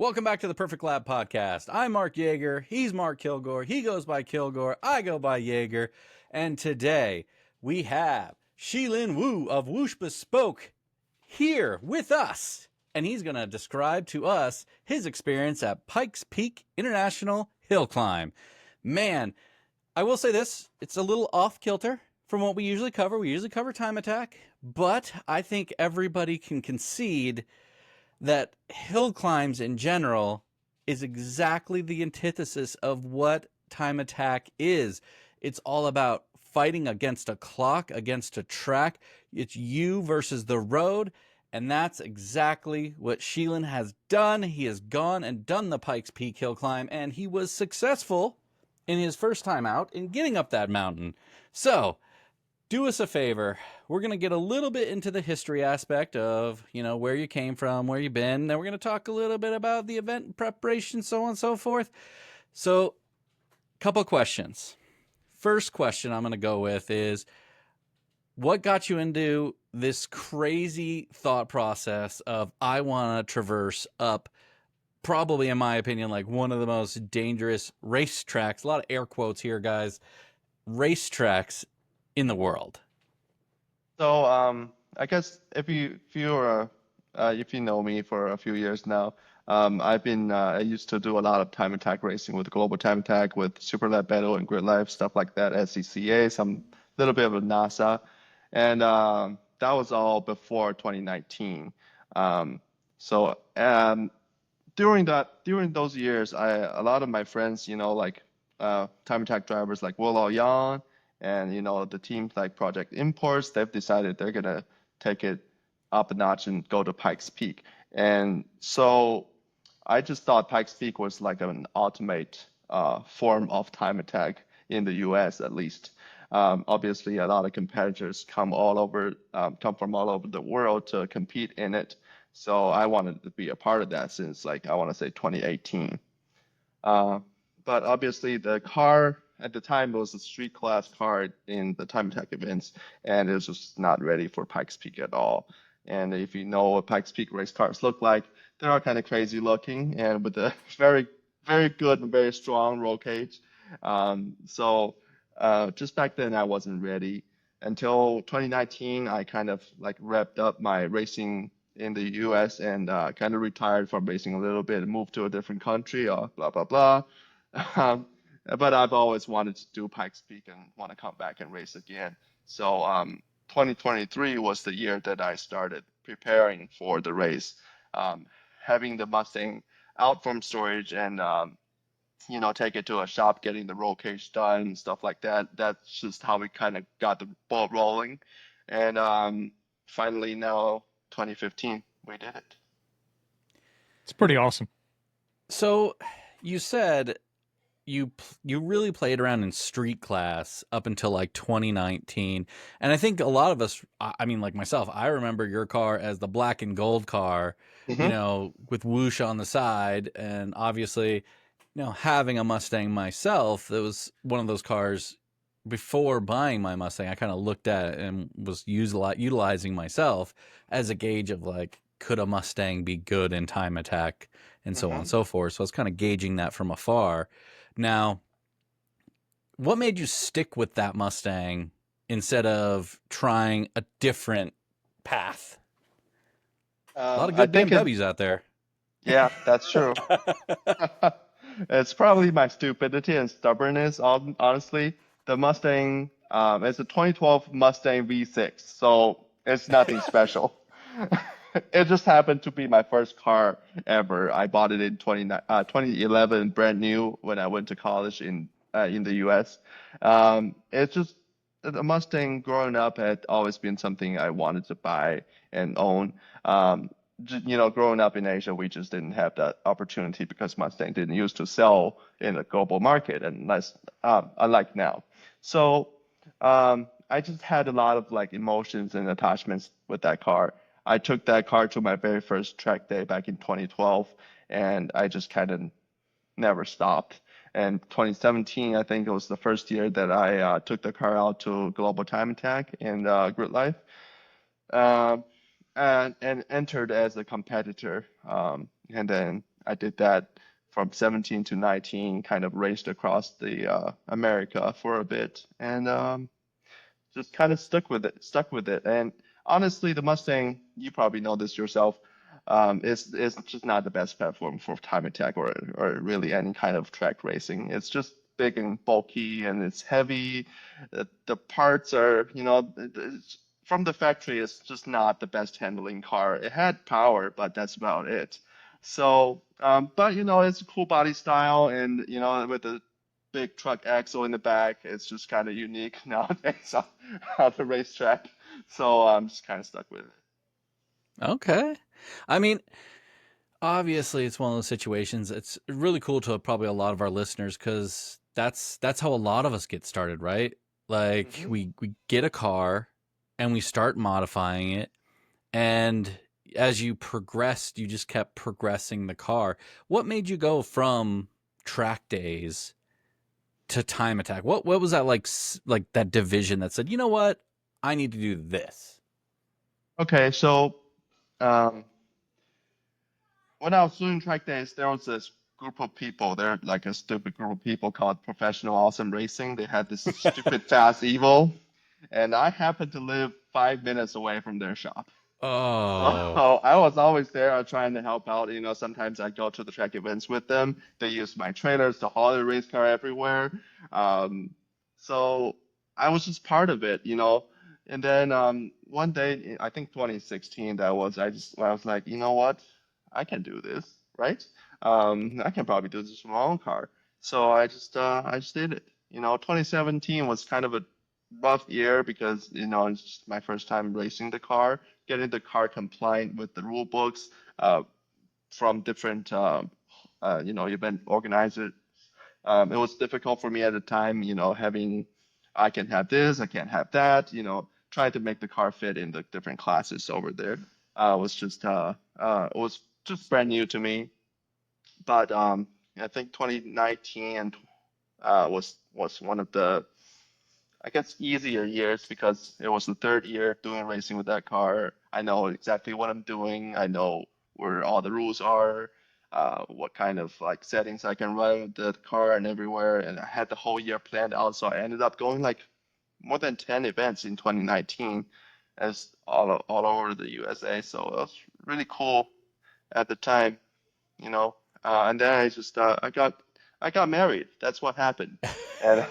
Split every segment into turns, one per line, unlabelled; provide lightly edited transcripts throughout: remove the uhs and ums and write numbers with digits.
Welcome back to the Perfect Lab podcast. I'm Mark Jager. He's Mark Kilgore. He goes by Kilgore. I go by Jager. And today we have Shilun Wu of Whoosh Bespoke here with us. And he's going to describe to us his experience at Pikes Peak International Hillclimb. Man, I will say this. It's a little off kilter from what we usually cover. We usually cover time attack. But I think everybody can concede that hill climbs in general is exactly the antithesis of what time attack is. It's all about fighting against a clock, against a track. It's you versus the road, and that's exactly what Shilun has done. He has gone and done the Pikes Peak hill climb, and he was successful in his first time out in getting up that mountain. So, do us a favor. We're going to get a little bit into the history aspect of, where you came from, where you've been. Then we're going to talk a little bit about the event preparation, so on and so forth. So, couple questions. First question I'm going to go with is, what got you into this crazy thought process of, I want to traverse up, probably in my opinion, like one of the most dangerous racetracks, a lot of air quotes here, guys, racetracks in the world?
So I guess if you know me for a few years now, I used to do a lot of time attack racing with Global Time Attack, with Super Lab Battle and Grid Life, stuff like that, SCCA, some little bit of NASA, and that was all before 2019. So during those years, a lot of my friends, time attack drivers like Will Yang, and the teams like Project Imports, they've decided they're gonna take it up a notch and go to Pikes Peak. And so I just thought Pikes Peak was like an ultimate form of time attack in the US at least. Obviously, a lot of competitors come from all over the world to compete in it. So I wanted to be a part of that since, like, I want to say 2018. Uh, but obviously the car at the time was a street class car in the time attack events, and it was just not ready for Pikes Peak at all. And if you know what Pikes Peak race cars look like, they are kind of crazy looking and with a very, very good and very strong roll cage. Just back then I wasn't ready. Until 2019, I kind of like wrapped up my racing in the US and kind of retired from racing a little bit and moved to a different country, blah, blah, blah. Um, but I've always wanted to do Pikes Peak and want to come back and race again. So 2023 was the year that I started preparing for the race, um, having the Mustang out from storage and take it to a shop, getting the roll cage done, and stuff like that. That's just how we kind of got the ball rolling. And finally, now 2015, we did it.
It's pretty awesome.
So, you said you really played around in street class up until like 2019, and I think a lot of us, I mean, like myself, I remember your car as the black and gold car,
Hmm.
with Whoosh on the side, and obviously, having a Mustang myself, that was one of those cars. Before buying my Mustang, I kind of looked at it and was utilizing myself as a gauge of, like, could a Mustang be good in time attack and so on and
Hmm.
so forth. So I was kind of gauging that from afar. Now, what made you stick with that Mustang instead of trying a different path? A lot of
I
good
think it,
BMWs out there.
yeah, that's true. It's probably my stupidity and stubbornness, honestly. The Mustang, it's a 2012 Mustang V6, so it's nothing special. It just happened to be my first car ever. I bought it in 2011, brand new, when I went to college in the US. It's just the Mustang growing up had always been something I wanted to buy and own. Growing up in Asia, we just didn't have that opportunity because Mustang didn't used to sell in the global market, unlike now. So I just had a lot of like emotions and attachments with that car. I took that car to my very first track day back in 2012, and I just kind of never stopped. And 2017, I think it was the first year that I took the car out to Global Time Attack and Grid Life, um, and entered as a competitor. And then I did that from 17 to 19, kind of raced across the America for a bit, and just kind of stuck with it. And honestly, the Mustang, you probably know this yourself, is just not the best platform for time attack or really any kind of track racing. It's just big and bulky and it's heavy. The parts are, from the factory, it's just not the best handling car. It had power, but that's about it. So, but it's a cool body style, and with the big truck axle in the back. It's just kind of unique nowadays on the racetrack. So I'm just kind of stuck with it.
Okay. I mean, obviously, it's one of those situations. It's really cool to probably a lot of our listeners because that's how a lot of us get started, right? Like
Hmm.
we get a car and we start modifying it, and as you progressed, you just kept progressing the car. What made you go from track days to time attack? What was that like that division that said, you know what, I need to do this?
Okay, so um, when I was doing track days, there was this group of people. They're like a stupid group of people called Professional Awesome Racing. They had this stupid fast Evo, and I happened to live 5 minutes away from their shop. So
Oh,
I was always there trying to help out. Sometimes I go to the track events with them. They use my trailers to haul the race car everywhere. Um, so I was just part of it. And then one day, I think 2016, I was like, you know what? I can do this, right? I can probably do this with my own car. So I just did it. 2017 was kind of a rough year because it's just my first time racing the car, getting the car compliant with the rule books from different event organizers. It was difficult for me at the time, having I can have this, I can't have that, trying to make the car fit in the different classes over there. It was just brand new to me. But I think 2019 and was one of the, I guess, easier years because it was the third year doing racing with that car. I know exactly what I'm doing. I know where all the rules are, what kind of like settings I can run with the car and everywhere. And I had the whole year planned out, so I ended up going like more than 10 events in 2019 as all over the USA. So it was really cool at the time, you know. And then I got married. That's what happened. And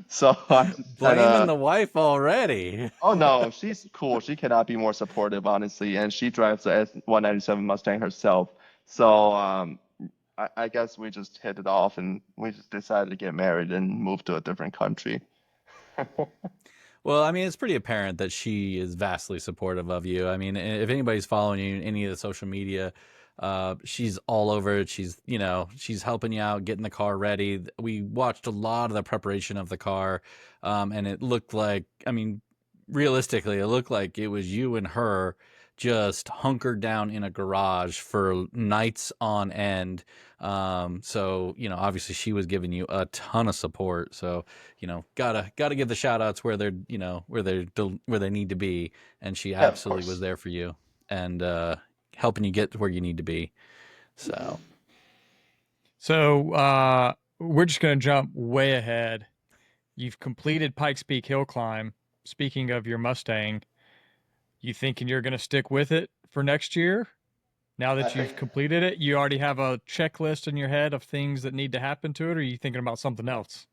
so I just kind
blaming
of,
the wife already.
oh no, she's cool. She cannot be more supportive, honestly, and she drives the S197 Mustang herself. So I guess we just hit it off, and we just decided to get married and move to a different country.
Well, I mean, it's pretty apparent that she is vastly supportive of you. I mean, if anybody's following you in any of the social media, she's all over it. She's helping you out, getting the car ready. We watched a lot of the preparation of the car, and it looked like, I mean, realistically, it looked like it was you and her just hunkered down in a garage for nights on end. So, obviously she was giving you a ton of support. So, gotta give the shout outs where they're, where they need to be. And she
Yeah, of
absolutely was
course.
there for you and, helping you get to where you need to be. So,
So we're just going to jump way ahead. You've completed Pikes Peak Hillclimb. Speaking of your Mustang, you thinking you're going to stick with it for next year? Now
I
that
think
you've completed it, you already have a checklist in your head of things that need to happen to it, or are you thinking about something else?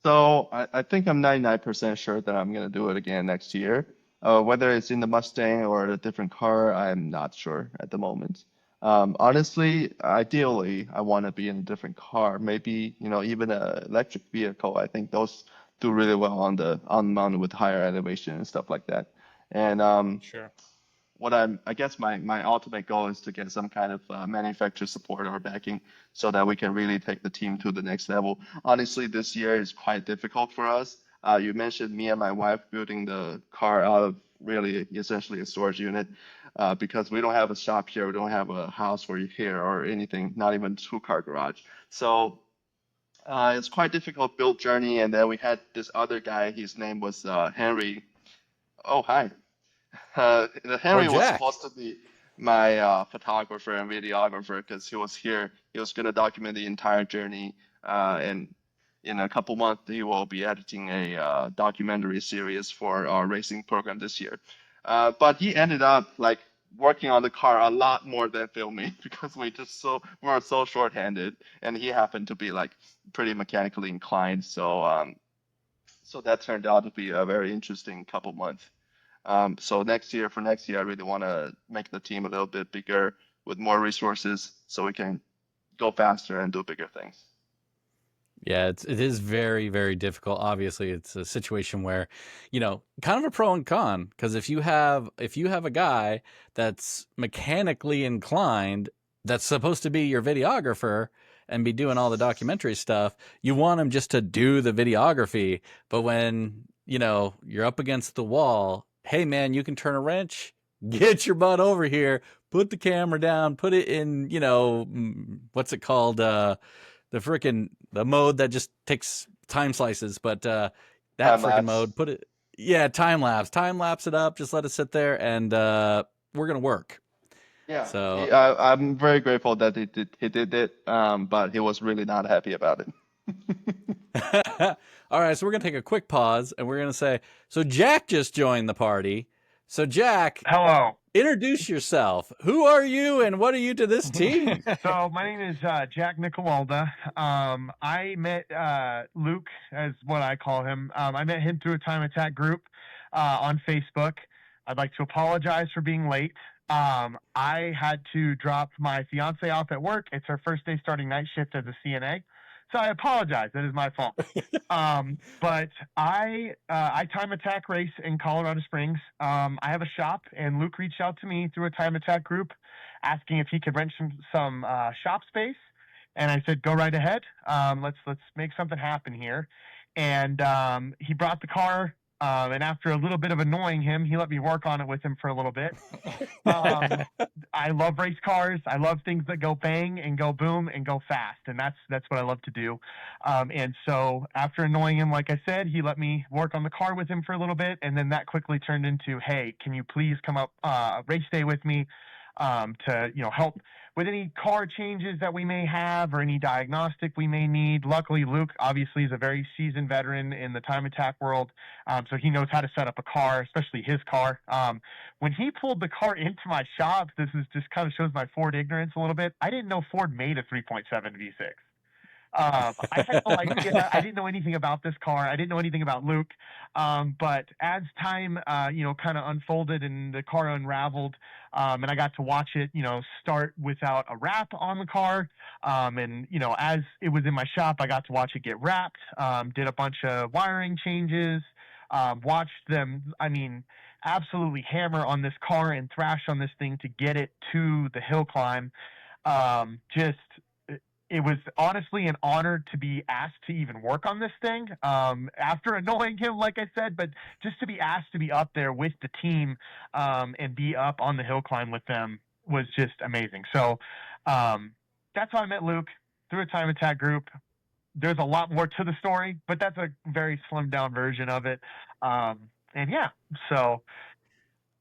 so. I think I'm 99% sure that I'm gonna do it again next year. Whether it's in the Mustang or a different car, I'm not sure at the moment. Honestly, ideally, I want to be in a different car. Maybe, even an electric vehicle. I think those do really well on the mountain with higher elevation and stuff like that. And
Sure.
I guess my ultimate goal is to get some kind of manufacturer support or backing so that we can really take the team to the next level. Honestly, this year is quite difficult for us. You mentioned me and my wife building the car out of really essentially a storage unit because we don't have a shop here, we don't have a house for you here or anything, not even a two-car garage. So it's quite difficult build journey. And then we had this other guy, his name was Henry. Oh, hi. The
or
Henry was
Jack.
supposed to be. my photographer and videographer because he was here. He was gonna document the entire journey. And in a couple months, he will be editing a documentary series for our racing program this year. But he ended up like working on the car a lot more than filming because we were so short-handed, and he happened to be like pretty mechanically inclined. So that turned out to be a very interesting couple months. So for next year, I really want to make the team a little bit bigger with more resources so we can go faster and do bigger things.
Yeah, it is very, very difficult. Obviously, it's a situation where, kind of a pro and con, because if you have a guy that's mechanically inclined that's supposed to be your videographer and be doing all the documentary stuff, you want him just to do the videography. But when, you're up against the wall, hey man, you can turn a wrench, get your butt over here, put the camera down, put it in, what's it called? The mode that just takes time slices, but that freaking mode, time lapse it up, just let it sit there, and we're gonna work.
Yeah.
So
I'm very grateful that he did it, but he was really not happy about it.
all right, so we're gonna take a quick pause, and we're gonna say, so Jack just joined the party. So Jack,
hello.
Introduce yourself. Who are you and what are you to this team?
So my name is Jack Nicolalde. I met Luke, as what I call him. I met him through a time attack group on Facebook. I'd like to apologize for being late. I had to drop my fiance off at work. It's her first day starting night shift as a CNA. So I apologize. That is my fault. But I time attack race in Colorado Springs. I have a shop, and Luke reached out to me through a time attack group asking if he could rent some shop space. And I said, go right ahead. Let's make something happen here. And he brought the car. And after a little bit of annoying him, he let me work on it with him for a little bit. I love race cars. I love things that go bang and go boom and go fast. And that's what I love to do. And so after annoying him, like I said, he let me work on the car with him for a little bit. And then that quickly turned into, hey, can you please come up race day with me to help with any car changes that we may have or any diagnostic we may need. Luckily, Luke obviously is a very seasoned veteran in the time attack world, so he knows how to set up a car, especially his car. When he pulled the car into my shop, this is just kind of shows my Ford ignorance a little bit. I didn't know Ford made a 3.7 V6. I had no idea. I didn't know anything about this car. I didn't know anything about Luke. But as time, kind of unfolded and the car unraveled, and I got to watch it, start without a wrap on the car. And, as it was in my shop, I got to watch it get wrapped, did a bunch of wiring changes, watched them, absolutely hammer on this car and thrash on this thing to get it to the Hillclimb. It was honestly an honor to be asked to even work on this thing after annoying him, like I said, but just to be asked to be up there with the team and be up on the Hillclimb with them was just amazing. So that's how I met Luke, through a time attack group. There's a lot more to the story, but that's a very slimmed down version of it. So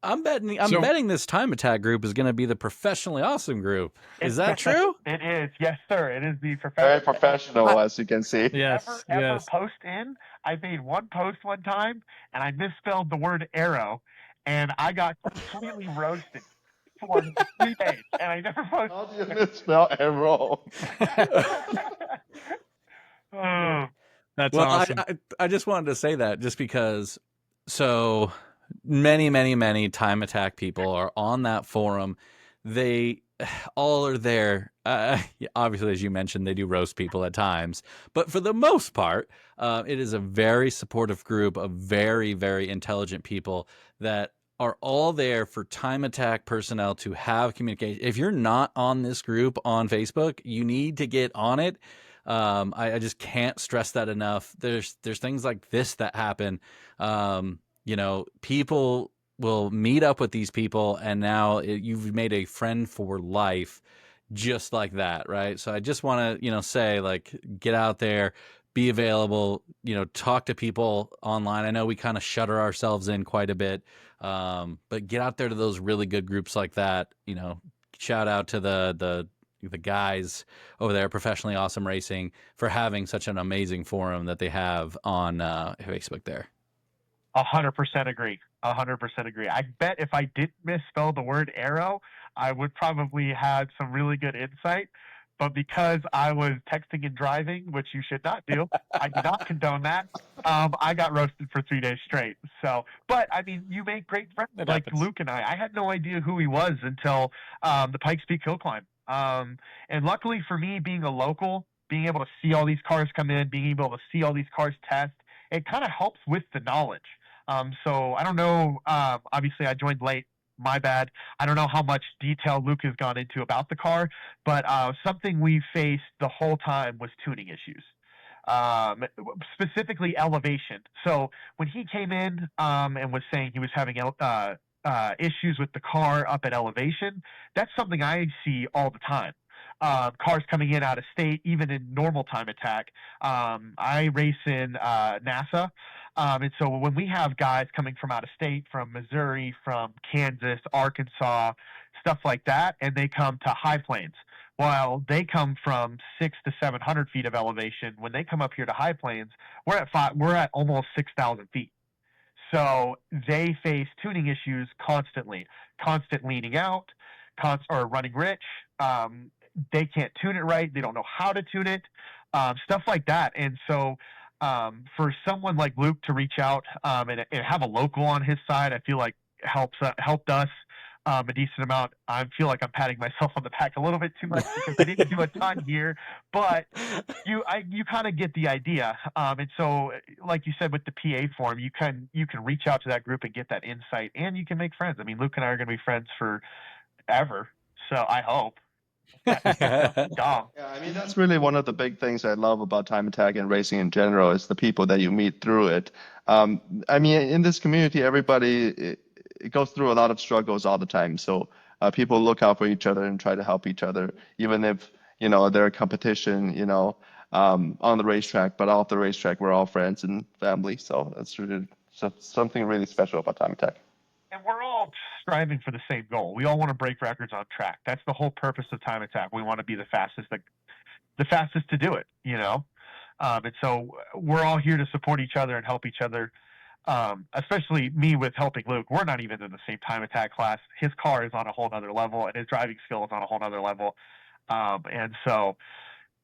I'm betting this time attack group is going to be the professionally awesome group. Is that true?
It is. Yes, sir. It is the professional.
Very professional, as you can see.
Yes.
Ever post in? I made one post one time, and I misspelled the word arrow, and I got completely roasted for 3 days, and I never posted.
How do you misspell arrow?
That's awesome.
I just wanted to say that just because so many time attack people are on that forum. They all are there. Obviously, as you mentioned, they do roast people at times, but for the most part, it is a very supportive group of very, very intelligent people that are all there for time attack personnel to have communication. If you're not on this group on Facebook, you need to get on it. I just can't stress that enough. There's things like this that happen. People will meet up with these people, and now you've made a friend for life just like that, right? So I just want to, say, like, get out there, be available, talk to people online. I know we kind of shutter ourselves in quite a bit, but get out there to those really good groups like that. Shout out to the guys over there, Professionally Awesome Racing, for having such an amazing forum that they have on Facebook there.
100% agree. 100% agree. I bet if I didn't misspell the word arrow, I would probably had some really good insight. But because I was texting and driving, which you should not do, I do not condone that. I got roasted for 3 days straight. So, but I mean, you make great friends
It
like
happens.
Luke and I. I had no idea who he was until the Pikes Peak Hillclimb. And luckily for me, being a local, being able to see all these cars come in, being able to see all these cars test, it kind of helps with the knowledge. So I don't know. Obviously, I joined late. My bad. I don't know how much detail Luke has gone into about the car, but something we faced the whole time was tuning issues, specifically elevation. So when he came in and was saying he was having issues with the car up at elevation, that's something I see all the time. Cars coming in out of state, even in normal time attack. I race in NASA. And so when we have guys coming from out of state, from Missouri, from Kansas, Arkansas, stuff like that, and they come to high plains, while they come from 600 to 700 feet of elevation, when they come up here to high plains, we're at almost 6,000 feet. So they face tuning issues constantly, constant leaning out, or running rich. They can't tune it right. They don't know how to tune it, stuff like that. And so for someone like Luke to reach out and have a local on his side, I feel like helped us a decent amount. I feel like I'm patting myself on the back a little bit too much because I didn't do a ton here, but you kind of get the idea. And so, like you said, with the PA forum, you can reach out to that group and get that insight, and you can make friends. I mean, Luke and I are going to be friends forever, so I hope. Dom.
Yeah, I mean, that's really one of the big things I love about time attack and racing in general is the people that you meet through it. I mean, in this community, everybody it goes through a lot of struggles all the time. So people look out for each other and try to help each other, even if, they're a competition, on the racetrack, but off the racetrack, we're all friends and family. So that's really something really special about time attack.
And we're all striving for the same goal. We all want to break records on track. That's the whole purpose of time attack. We want to be the fastest to do it, and so we're all here to support each other and help each other. Especially me with helping Luke. We're not even in the same time attack class. His car is on a whole nother level, and his driving skill is on a whole nother level. And so,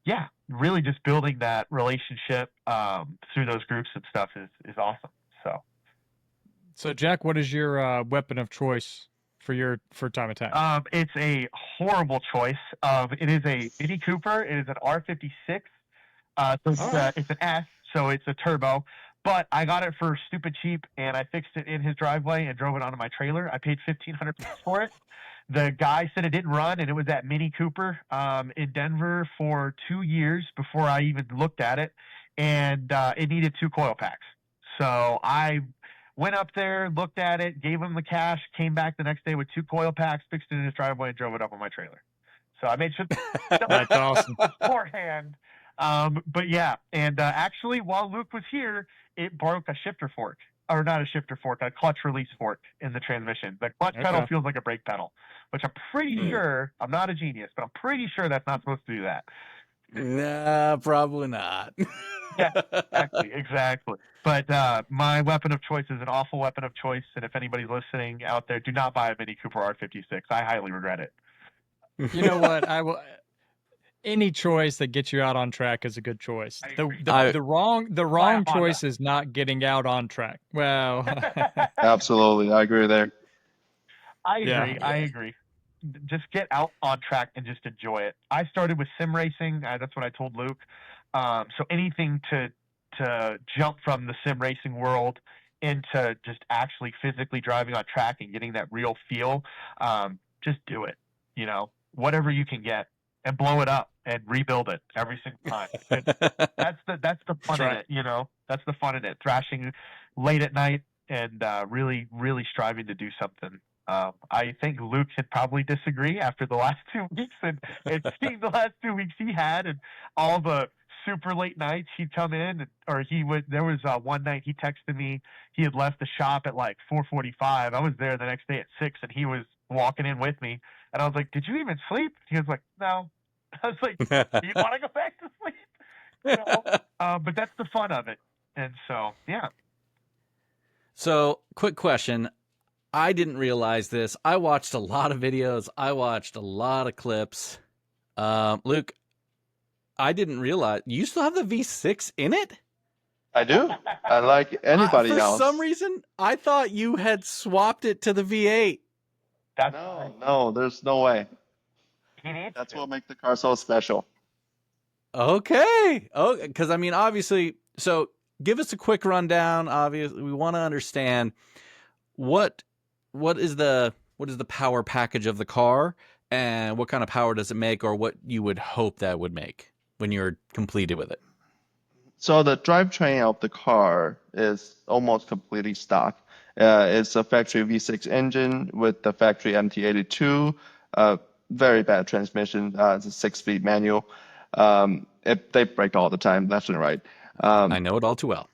yeah, really just building that relationship through those groups and stuff is awesome.
So Jack, what is your weapon of choice for time attack?
It's a horrible choice. It is a Mini Cooper. It is an R56. It's an S, so it's a turbo. But I got it for stupid cheap, and I fixed it in his driveway and drove it onto my trailer. I paid $1,500 for it. The guy said it didn't run, and it was at Mini Cooper in Denver for 2 years before I even looked at it, and it needed 2 coil packs. So I went up there, looked at it, gave him the cash, came back the next day with 2 coil packs, fixed it in his driveway, and drove it up on my trailer. So I made sure
That's awesome.
beforehand. But yeah, and actually, while Luke was here, it broke a shifter fork, or not a shifter fork, a clutch release fork in the transmission. The clutch pedal feels like a brake pedal, which I'm pretty sure, I'm not a genius, but I'm pretty sure that's not supposed to do that.
Nah, probably not.
Yeah, exactly. But my weapon of choice is an awful weapon of choice, and if anybody's listening out there, do not buy a Mini Cooper R56. I highly regret it.
You know what? Any choice that gets you out on track is a good choice. The wrong choice is not getting out on track. Well,
Absolutely, I agree there.
I agree. Just get out on track and just enjoy it. I started with sim racing. That's what I told Luke. So anything to jump from the sim racing world into just actually physically driving on track and getting that real feel, just do it. Whatever you can get, and blow it up and rebuild it every single time. That's the fun in it. That's the fun in it. Thrashing late at night and really, really striving to do something. I think Luke could probably disagree after the last 2 weeks and seeing the last 2 weeks he had and all the super late nights, he'd come in, or he would. There was one night he texted me. He had left the shop at like 4:45. I was there the next day at 6, and he was walking in with me. And I was like, "Did you even sleep?" He was like, "No." I was like, "You want to go back to sleep?" You know. But that's the fun of it. And so, yeah.
So, quick question. I didn't realize this. I watched a lot of videos. I watched a lot of clips. Luke, I didn't realize you still have the V6 in it?
I do. Unlike anybody
For
else.
some reason, I thought you had swapped it to the V8.
That's
No, there's no way.
he needs
That's
to.
what makes the car so special.
Okay. Oh, because I mean, obviously, so give us a quick rundown. Obviously, we want to understand what is the power package of the car, and what kind of power does it make, or what you would hope that would make when you're completed with it.
So the drivetrain of the car is almost completely stock. It's a factory V6 engine with the factory MT82. Very bad transmission. It's a 6-speed manual. They break all the time, left and right.
I know it all too well.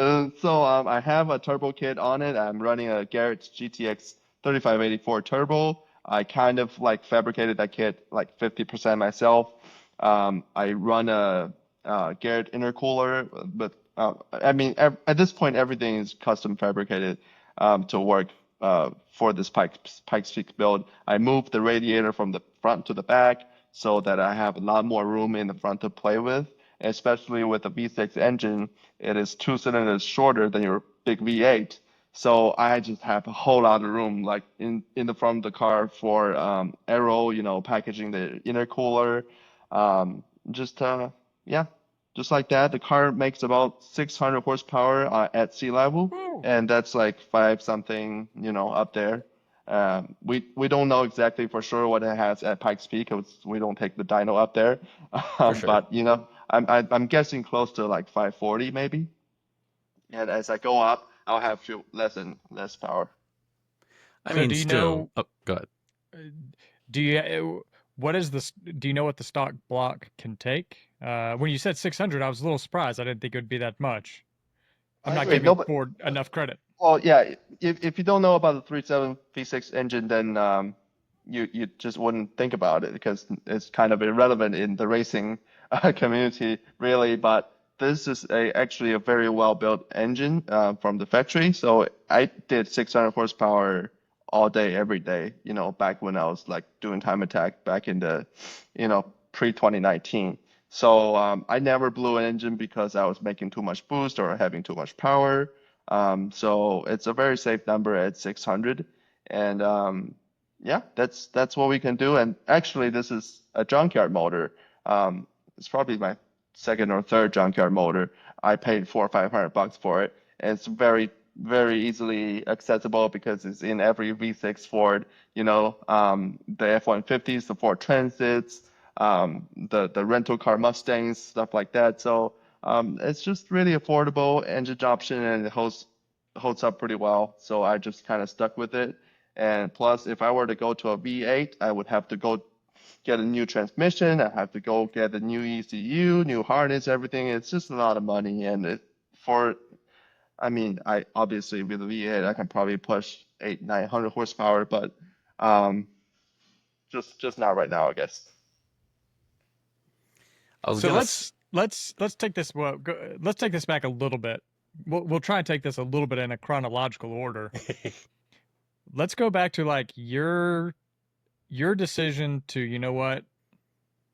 I have a turbo kit on it. I'm running a Garrett GTX 3584 turbo. I kind of like fabricated that kit like 50% myself. I run a Garrett intercooler, but I mean, at this point, everything is custom fabricated to work for this Pikes Peak build. I moved the radiator from the front to the back so that I have a lot more room in the front to play with. Especially with the V6 engine, it is 2 cylinders shorter than your big V8. So I just have a whole lot of room, like in the front of the car for aero, packaging the intercooler. Just yeah, just like that. The car makes about 600 horsepower at sea level, and that's like 5 something, up there. We don't know exactly for sure what it has at Pikes Peak because we don't take the dyno up there.
For sure.
But I'm guessing close to like 540 maybe. And as I go up, I'll have less power.
I
So
mean,
do you
still.
know?
Oh, go ahead.
Do you what is this? Do you know what the stock block can take? When you said 600, I was a little surprised. I didn't think it would be that much. I'm
I
not
agree.
giving Ford enough credit.
Well, yeah. If you don't know about the 3.7 V6 engine, then you just wouldn't think about it because it's kind of irrelevant in the racing community, really. But this is actually a very well built engine from the factory. So I did 600 horsepower all day, every day. Back when I was like doing time attack back in the, pre 2019. So I never blew an engine because I was making too much boost or having too much power. So it's a very safe number at 600, and yeah, that's what we can do. And actually, this is a junkyard motor. It's probably my second or third junkyard motor. I paid $400-500 for it, and it's very very easily accessible because it's in every V6 Ford. The F-150s, the Ford Transits, the rental car Mustangs, stuff like that. So it's just really affordable engine option, and it holds up pretty well. So I just kind of stuck with it. And plus, if I were to go to a V8, I would have to go get a new transmission. I have to go get a new ECU, new harness, everything. It's just a lot of money. And I mean, I obviously with the V8, I can probably push 800-900 horsepower, but just not right now, I guess.
So let's take this let's take this back a little bit. We'll try and take this a little bit in a chronological order. Let's go back to like your decision to, you know what,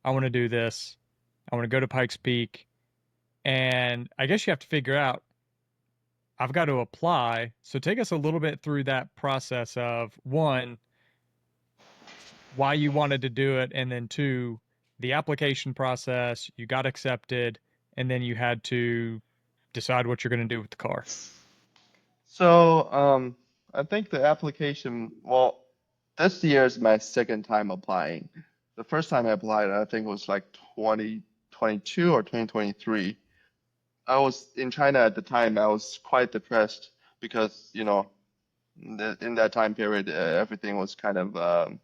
I want to do this. I want to go to Pikes Peak, and I guess you have to figure out I've got to apply. So take us a little bit through that process of, one, why you wanted to do it, and then two, the application process. You got accepted, and then you had to decide what you're going to do with the car.
So I think the application, well, this year is my second time applying. The first time I applied, I think it was like 2022 or 2023. I was in China at the time. I was quite depressed because, in that time period, everything was kind of,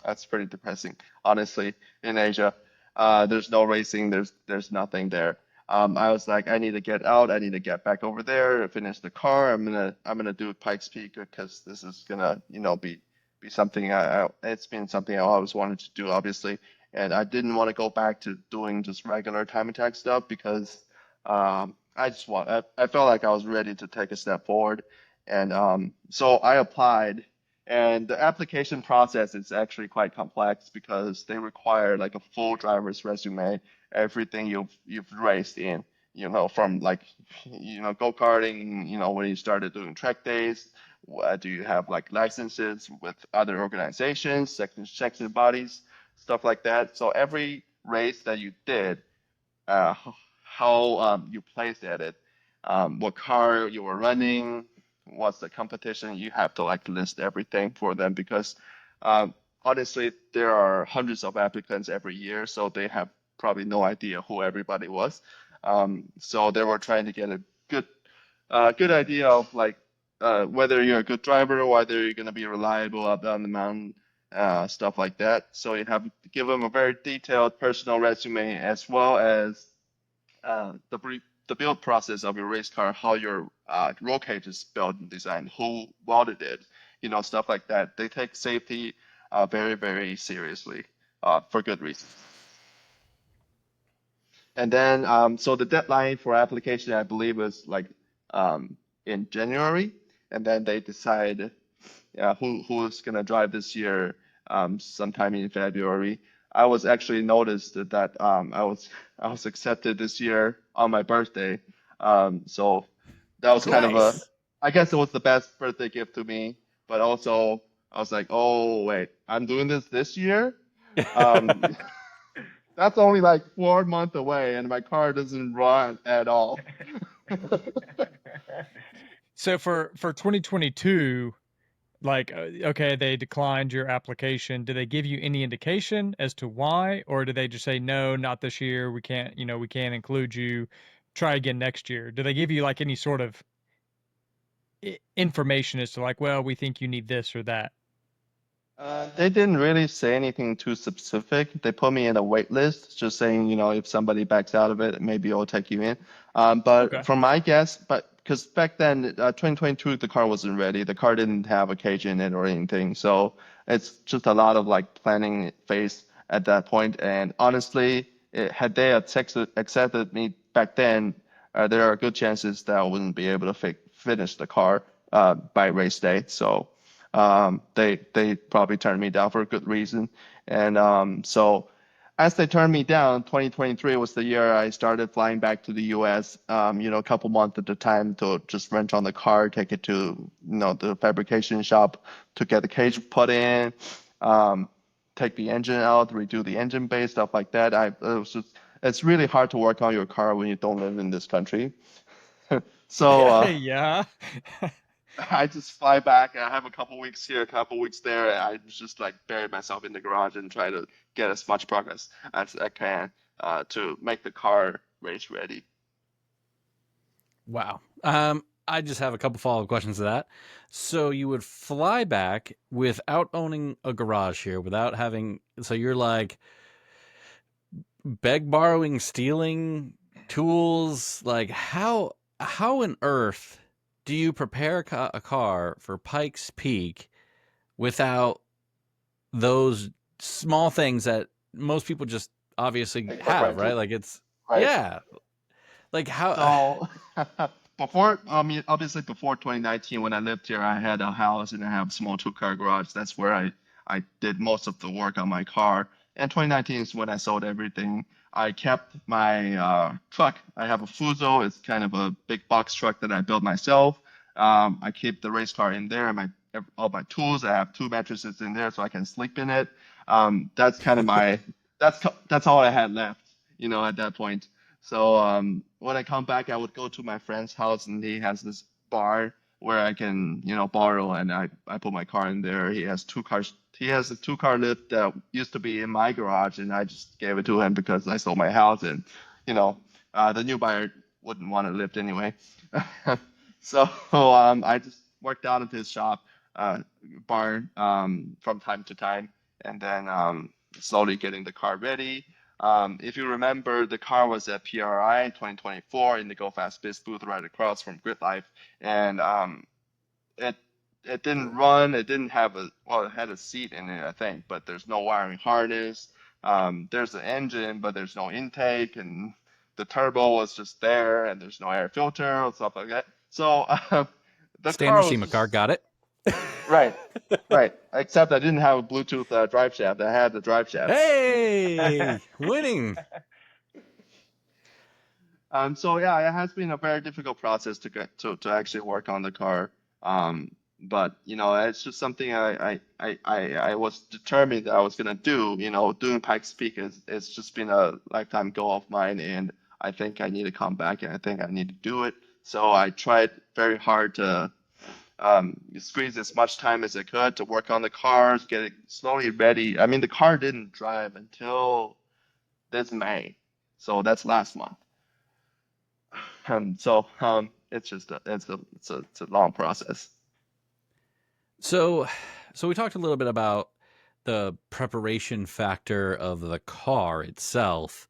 that's pretty depressing, honestly, in Asia. There's no racing. There's nothing there. I was like, I need to get out. I need to get back over there, finish the car. I'm gonna do Pikes Peak because this is gonna, be something it's been something I always wanted to do, obviously. And I didn't want to go back to doing just regular time attack stuff because I felt like I was ready to take a step forward. And so I applied, and the application process is actually quite complex because they require like a full driver's resume, everything you've raced in, from like, go-karting, when you started doing track days. Do you have like licenses with other organizations, section bodies, stuff like that? So every race that you did, uh, how you placed at it, what car you were running, what's the competition. You have to like list everything for them because honestly, there are hundreds of applicants every year, so they have probably no idea who everybody was. So they were trying to get a good idea of like whether you're a good driver, whether you're gonna be reliable up on the mountain, stuff like that. So you have to give them a very detailed personal resume as well as the build process of your race car, how your roll cage is built and designed, who welded it, stuff like that. They take safety very, very seriously for good reason. And then, so the deadline for application, I believe, was like in January, and then they decide who's gonna drive this year sometime in February. I was actually noticed that I was accepted this year on my birthday. So that was kind of
Nice.
I guess it was the best birthday gift to me, but also I was like, oh wait, I'm doing this year. Um, that's only like 4 months away, and my car doesn't run at all.
So for 2022, like okay, they declined your application. Did they give you any indication as to why, or did they just say no, not this year? We can't include you. Try again next year. Do they give you like any sort of information as to like, well, we think you need this or that?
They didn't really say anything too specific. They put me in a wait list, just saying, if somebody backs out of it, maybe it'll take you in. But
Okay.
from my guess, because back then, 2022, the car wasn't ready. The car didn't have a cage in it or anything. So it's just a lot of like planning phase at that point. And honestly, had they accepted me back then, there are good chances that I wouldn't be able to finish the car by race day. So they probably turned me down for a good reason. And so as they turned me down, 2023 was the year I started flying back to the US, a couple months at a time to just rent on the car, take it to, the fabrication shop to get the cage put in, take the engine out, redo the engine bay, stuff like that. It's really hard to work on your car when you don't live in this country. So
Yeah.
I just fly back. I have a couple weeks here, a couple weeks there. And I just like bury myself in the garage and try to get as much progress as I can to make the car race ready.
Wow. I just have a couple follow-up questions to that. So you would fly back without owning a garage here, without having. So you're like borrowing, stealing tools. Like how on earth do you prepare a car for Pikes Peak without those small things that most people just obviously
Like
have, right?
rental,
Like it's
right?
yeah. Like how
So before, I mean, obviously before 2019, when I lived here, I had a house and I have a small two-car garage. That's where I did most of the work on my car. And 2019 is when I sold everything. I kept my truck. I have a Fuso. It's kind of a big box truck that I built myself. I keep the race car in there. All my tools. I have two mattresses in there so I can sleep in it. That's kind of that's all I had left, at that point. So when I come back, I would go to my friend's house, and he has this bar where I can, borrow, and I put my car in there. He has two cars. He has a two-car lift that used to be in my garage, and I just gave it to him because I sold my house, and the new buyer wouldn't want a lift anyway. So I just worked out of his shop, barn, from time to time, and then slowly getting the car ready. If you remember, the car was at PRI in 2024 in the Go Fast Biz booth right across from Grid Life, and it it didn't run. It didn't have it had a seat in it, I think, but there's no wiring harness. There's an engine, but there's no intake, and the turbo was just there, and there's no air filter or stuff like that. So the
Standard
car was
SEMA car, got it.
right, right. Except I didn't have a Bluetooth drive shaft. I had the drive shaft.
Hey, winning.
So yeah, it has been a very difficult process to get to actually work on the car. But it's just something I was determined that I was gonna do. Doing Pikes Peak it's just been a lifetime goal of mine, and I think I need to come back, and I think I need to do it. So I tried very hard to squeeze as much time as I could to work on the cars, get it slowly ready. I mean, the car didn't drive until this May, so that's last month. It's just it's a long process.
So we talked a little bit about the preparation factor of the car itself.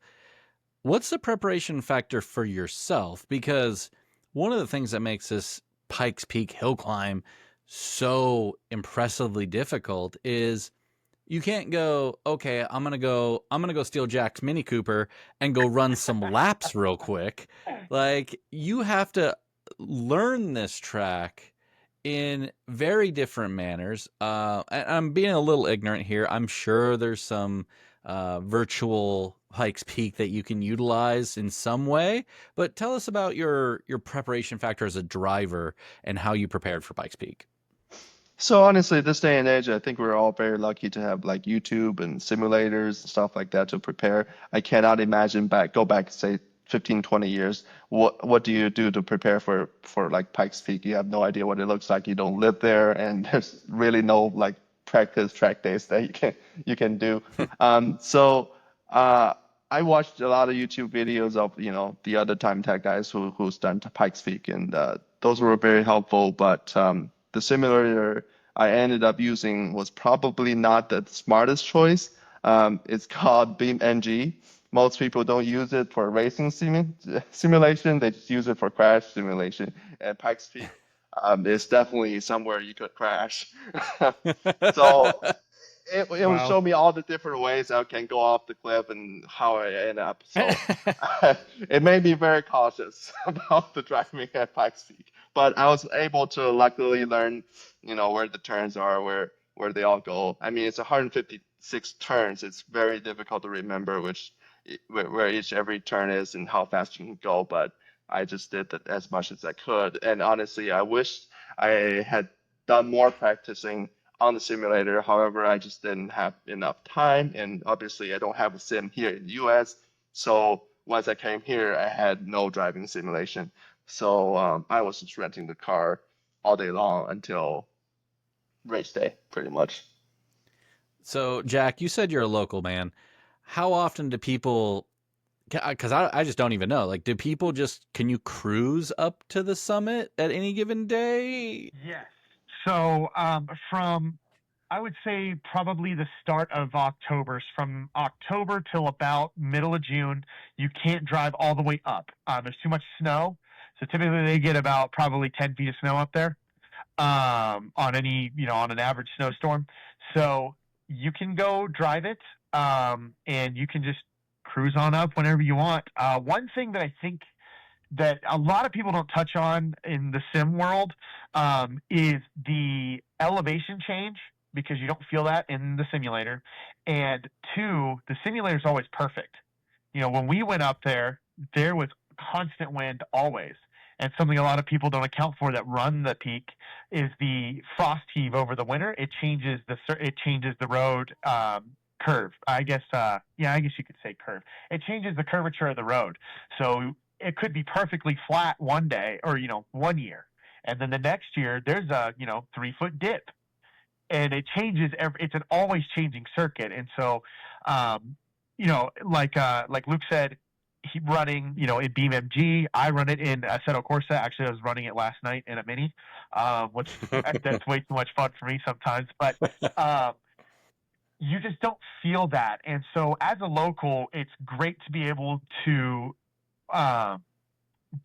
What's the preparation factor for yourself? Because one of the things that makes this Pikes Peak hill climb so impressively difficult is you can't go, okay, I'm gonna go steal Jack's Mini Cooper and go run some laps real quick. Like, you have to learn this track in very different manners. I'm being a little ignorant here. I'm sure there's some virtual Pikes Peak that you can utilize in some way, but tell us about your preparation factor as a driver and how you prepared for Pikes Peak.
So honestly, this day and age, I think we're all very lucky to have like YouTube and simulators and stuff like that to prepare. I cannot imagine go back, say 15, 20 years. What do you do to prepare for like Pikes Peak? You have no idea what it looks like. You don't live there, and there's really no like practice track days that you can do. I watched a lot of YouTube videos of the other time attack guys who's done Pikes Peak, and those were very helpful. But the simulator I ended up using was probably not the smartest choice. It's called BeamNG. Most people don't use it for racing simulation. They just use it for crash simulation. And Pikes Peak is definitely somewhere you could crash. So it will show me all the different ways I can go off the cliff and how I end up. So it made me very cautious about the driving at Pikes Peak. But I was able to luckily learn, where the turns are, where they all go. I mean, it's 156 turns. It's very difficult to remember where every turn is and how fast you can go. But I just did that as much as I could. And honestly, I wish I had done more practicing on the simulator. However, I just didn't have enough time. And obviously, I don't have a sim here in the US. So once I came here, I had no driving simulation. So I was just renting the car all day long until race day, pretty much.
So, Jack, you said you're a local man. How often do people, because I just don't even know, like, can you cruise up to the summit at any given day?
Yes. So I would say probably the start of October. From October till about middle of June, you can't drive all the way up. There's too much snow. So typically they get about probably 10 feet of snow up there on an average snowstorm. So you can go drive it and you can just cruise on up whenever you want. One thing that I think that a lot of people don't touch on in the sim world is the elevation change, because you don't feel that in the simulator. And two, the simulator is always perfect. When we went up there was constant wind always. And something a lot of people don't account for that run the peak is the frost heave over the winter. It changes the road curve. I guess you could say curve. It changes the curvature of the road. So it could be perfectly flat one day or 1 year, and then the next year there's a 3-foot dip, and it changes. It's an always changing circuit. And so like Luke said, he running in BeamNG. I run it in Assetto Corsa. Actually, I was running it last night in a Mini, which that's way too much fun for me sometimes. But you just don't feel that. And so as a local, it's great to be able to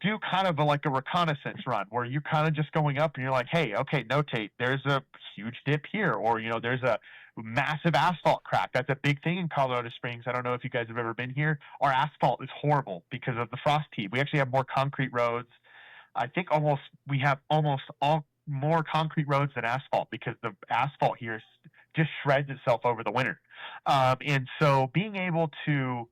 do kind of like a reconnaissance run where you're kind of just going up and you're like, hey, okay, notate, there's a huge dip here, or, you know, there's a massive asphalt crack. That's a big thing in Colorado Springs. I don't know if you guys have ever been here. Our asphalt is horrible because of the frost heave. We actually have more concrete roads. I think we have almost all more concrete roads than asphalt because the asphalt here just shreds itself over the winter. And so being able to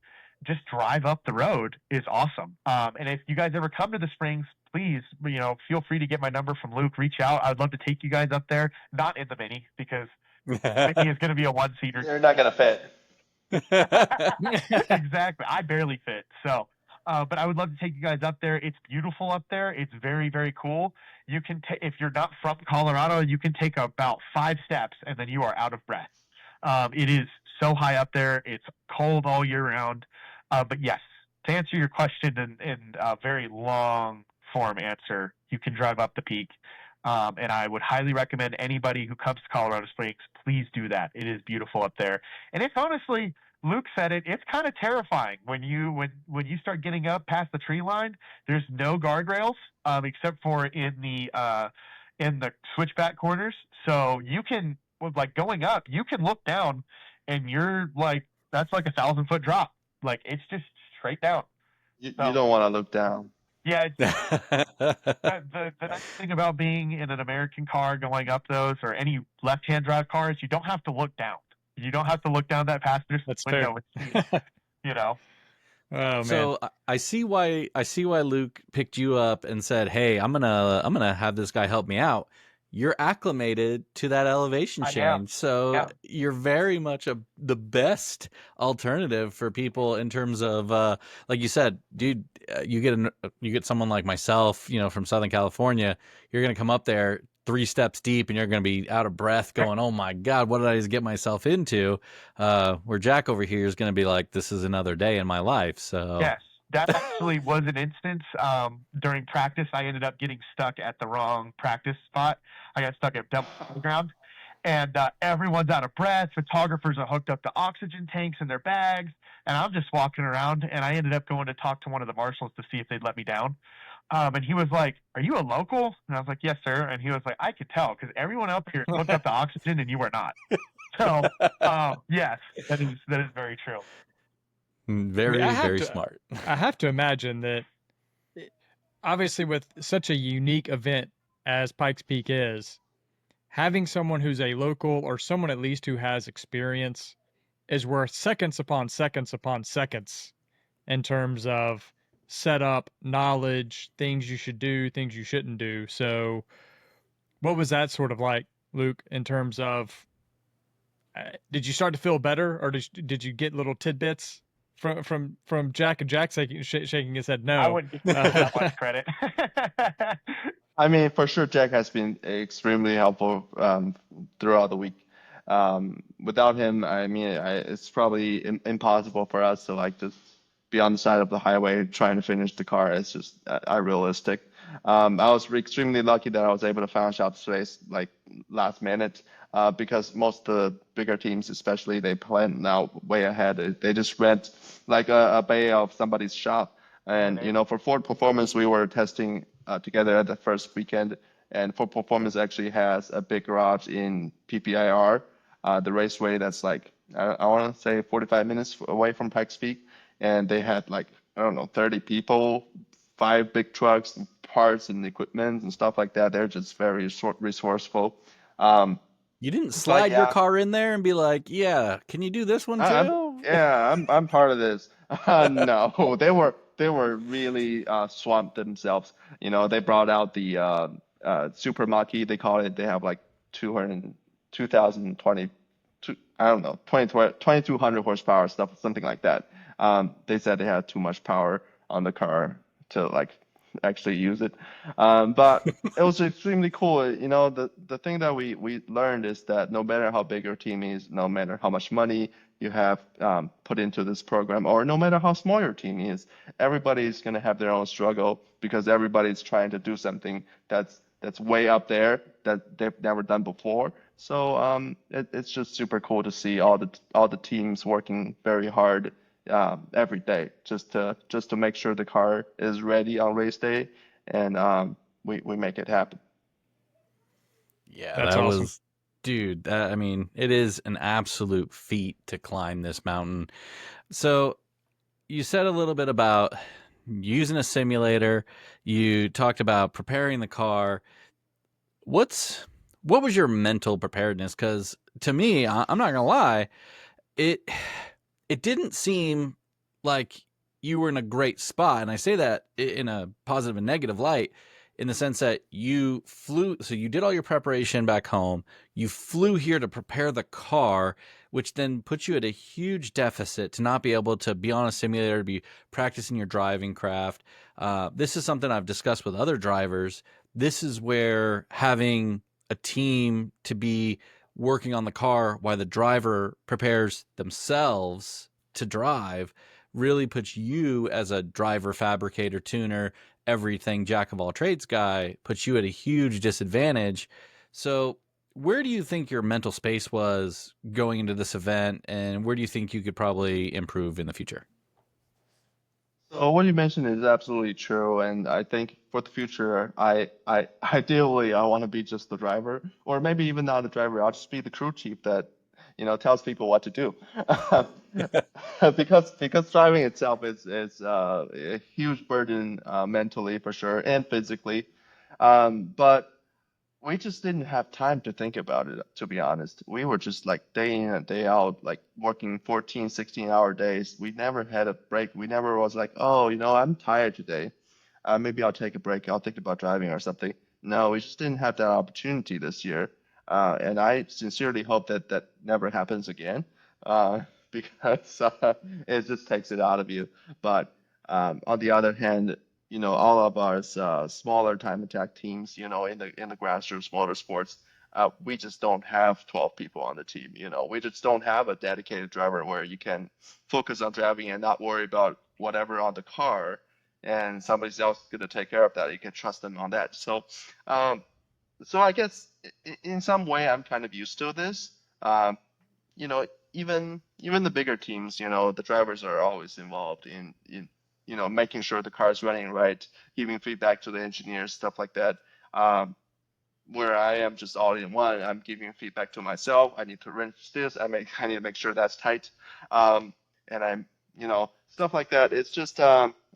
just drive up the road is awesome. And if you guys ever come to the Springs, please, you know, feel free to get my number from Luke. Reach out. I'd love to take you guys up there. Not in the Mini because the Mini is going to be a one-seater.
You're not gonna fit.
Exactly. I barely fit. So, but I would love to take you guys up there. It's beautiful up there. It's very, very cool. You can if you're not from Colorado, you can take about 5 steps and then you are out of breath. It is so high up there. It's cold all year round. But yes, to answer your question in a very long form answer, you can drive up the peak. And I would highly recommend anybody who comes to Colorado Springs, please do that. It is beautiful up there. And it's honestly, Luke said it, it's kind of terrifying when you start getting up past the tree line. There's no guardrails except for in the switchback corners. So you can, like, going up, you can look down and you're like, that's like 1,000-foot drop. Like, it's just straight down.
You don't want to look down.
Yeah. The nice thing about being in an American car going up those, or any left-hand drive cars, you don't have to look down. You don't have to look down that passenger window. You know.
Oh man.
So I see why Luke picked you up and said, "Hey, I'm gonna have this guy help me out." You're acclimated to that elevation change, so you're very much the best alternative for people in terms of, like you said, dude. You get someone like myself, you know, from Southern California. You're gonna come up there 3 steps deep, and you're gonna be out of breath, going, "Oh my God, what did I just get myself into?" Where Jack over here is gonna be like, "This is another day in my life." So
yes. That actually was an instance during practice. I ended up getting stuck at the wrong practice spot. I got stuck at double ground, and everyone's out of breath. Photographers are hooked up to oxygen tanks in their bags, and I'm just walking around. And I ended up going to talk to one of the marshals to see if they'd let me down. And he was like, "Are you a local?" And I was like, "Yes, sir." And he was like, "I could tell because everyone up here is hooked up to oxygen, and you are not." So yes, that is very true.
Very, very smart.
I have to imagine that, obviously, with such a unique event as Pikes Peak is, having someone who's a local or someone at least who has experience is worth seconds upon seconds upon seconds in terms of setup, knowledge, things you should do, things you shouldn't do. So what was that sort of like, Luke, in terms of, did you start to feel better, or did you get little tidbits from Jack, and Jack shaking his head no?
I wouldn't give that much credit.
I mean, for sure, Jack has been extremely helpful throughout the week. Without him, I mean, it's probably impossible for us to like just be on the side of the highway trying to finish the car. It's just unrealistic. I was extremely lucky that I was able to finish out the race like last minute. Because most of the bigger teams, especially, they plan out way ahead. They just rent like a bay of somebody's shop. And, you know, for Ford Performance, we were testing together at the first weekend. And Ford Performance actually has a big garage in PPIR, the raceway that's like, I want to say 45 minutes away from Pikes Peak. And they had like, I don't know, 30 people, 5 big trucks, and parts and equipment and stuff like that. They're just very resourceful.
You didn't slide your car in there and be like, "Yeah, can you do this one too?"
I'm part of this. No, they were really swamped themselves. You know, they brought out the Super Mach-E, they call it. They have like 2,200 horsepower stuff, something like that. They said they had too much power on the car to like actually use it. But it was extremely cool. You know, the thing that we learned is that no matter how big your team is, no matter how much money you have put into this program, or no matter how small your team is, everybody's going to have their own struggle because everybody's trying to do something that's that's way up there that they've never done before. So it's just super cool to see all the teams working very hard every day just to make sure the car is ready on race day, and we make it happen.
Yeah,
That's
that
awesome.
was, dude. I mean, it is an absolute feat to climb this mountain. So you said a little bit about using a simulator. You talked about preparing the car. What was your mental preparedness? Because to me, I'm not gonna lie, it it didn't seem like you were in a great spot, and I say that in a positive and negative light, in the sense that you flew, so you did all your preparation back home, you flew here to prepare the car, which then puts you at a huge deficit to not be able to be on a simulator, to be practicing your driving craft. This is something I've discussed with other drivers. This is where having a team to be working on the car while the driver prepares themselves to drive really puts you, as a driver, fabricator, tuner, everything jack of all trades guy, puts you at a huge disadvantage. So where do you think your mental space was going into this event, and where do you think you could probably improve in the future?
So what you mentioned is absolutely true, and I think for the future, I ideally I want to be just the driver, or maybe even not the driver. I'll just be the crew chief that, tells people what to do, because driving itself is a huge burden mentally for sure and physically, but we just didn't have time to think about it, to be honest. We were just like day in and day out, like working 14, 16-hour days. We never had a break. We never was like, oh, I'm tired today. Maybe I'll take a break. I'll think about driving or something. No, we just didn't have that opportunity this year. And I sincerely hope that that never happens again, because it just takes it out of you. But on the other hand, all of our smaller time attack teams, in the grassroots motorsports, we just don't have 12 people on the team. We just don't have a dedicated driver where you can focus on driving and not worry about whatever on the car, and somebody else is going to take care of that. You can trust them on that. So I guess in some way I'm kind of used to this. Even the bigger teams, the drivers are always involved in making sure the car is running right, giving feedback to the engineers, stuff like that. Where I am just all in one, I'm giving feedback to myself. I need to wrench this. I need to make sure that's tight. And I'm, stuff like that. It's just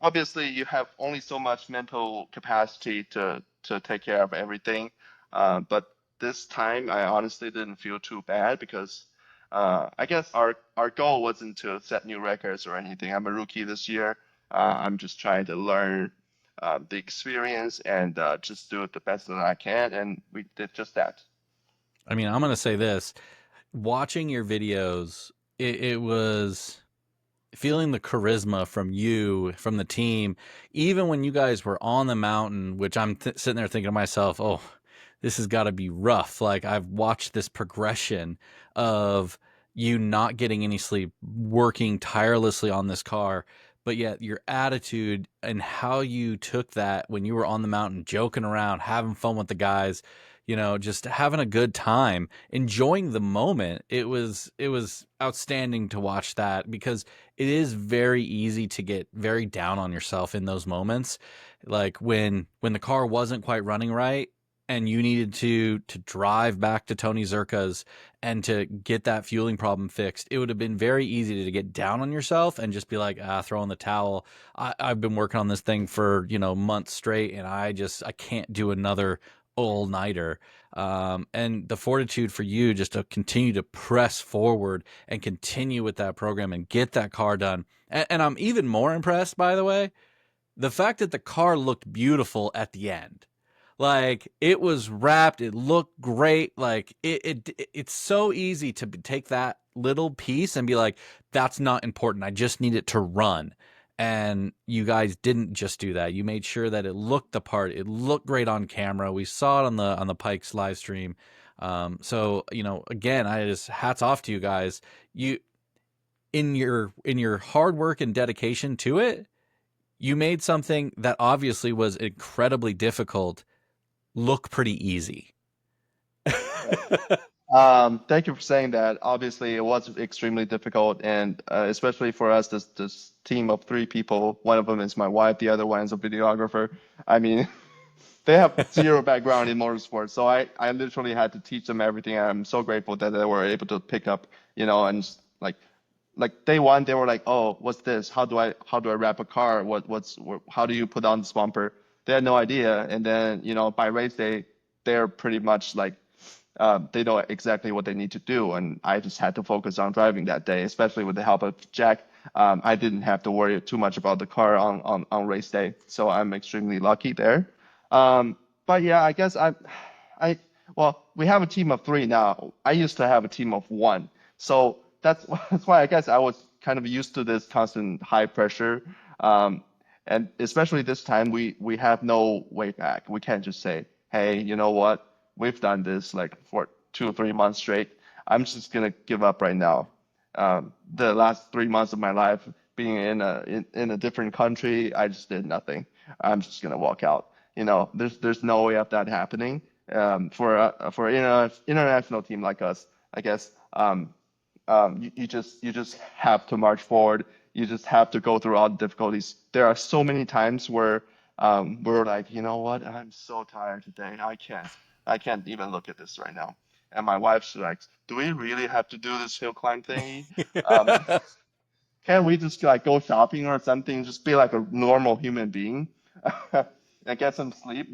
obviously you have only so much mental capacity to take care of everything. But this time I honestly didn't feel too bad because I guess our goal wasn't to set new records or anything. I'm a rookie this year. I'm just trying to learn the experience and just do it the best that I can, and we did just that.
I mean, I'm going to say this. Watching your videos, it was feeling the charisma from you, from the team, even when you guys were on the mountain, which I'm sitting there thinking to myself, oh, this has got to be rough. Like, I've watched this progression of you not getting any sleep, working tirelessly on this car, but yet your attitude and how you took that when you were on the mountain, joking around, having fun with the guys, just having a good time, enjoying the moment. It was outstanding to watch that, because it is very easy to get very down on yourself in those moments. Like when the car wasn't quite running right and you needed to drive back to Tony Zerka's and to get that fueling problem fixed, it would have been very easy to get down on yourself and just be like, throw in the towel. I've been working on this thing for, months straight, and I can't do another all-nighter. And the fortitude for you just to continue to press forward and continue with that program and get that car done. And I'm even more impressed, by the way, the fact that the car looked beautiful at the end. Like, it was wrapped, it looked great. Like, it's so easy to take that little piece and be like, that's not important, I just need it to run. And you guys didn't just do that. You made sure that it looked the part. It looked great on camera. We saw it on the Pikes live stream. So again, I just hats off to you guys. You, in your hard work and dedication to it, you made something that obviously was incredibly difficult look pretty easy.
Thank you for saying that. Obviously, it was extremely difficult, and especially for us, this team of three people. One of them is my wife, the other one is a videographer. I mean, they have zero background in motorsports, so I literally had to teach them everything. I'm so grateful that they were able to pick up, and just, like day one, they were like, "Oh, what's this? How do I wrap a car? How do you put on this bumper?" They had no idea, and then by race day, they're pretty much like they know exactly what they need to do, and I just had to focus on driving that day, especially with the help of Jack. I didn't have to worry too much about the car on race day, so I'm extremely lucky there. But yeah, I guess well, we have a team of three now. I used to have a team of one, so that's why I guess I was kind of used to this constant high pressure. And especially this time, we have no way back. We can't just say, hey, you know what? We've done this like for 2 or 3 months straight. I'm just gonna give up right now. The last 3 months of my life being in a different country, I just did nothing. I'm just gonna walk out. There's no way of that happening. For an international team like us, I guess you just have to march forward. You just have to go through all the difficulties. There are so many times where we're like, you know what? I'm so tired today. I can't even look at this right now. And my wife's like, do we really have to do this hill climb thingy? Um, can't we just like go shopping or something? Just be like a normal human being and get some sleep.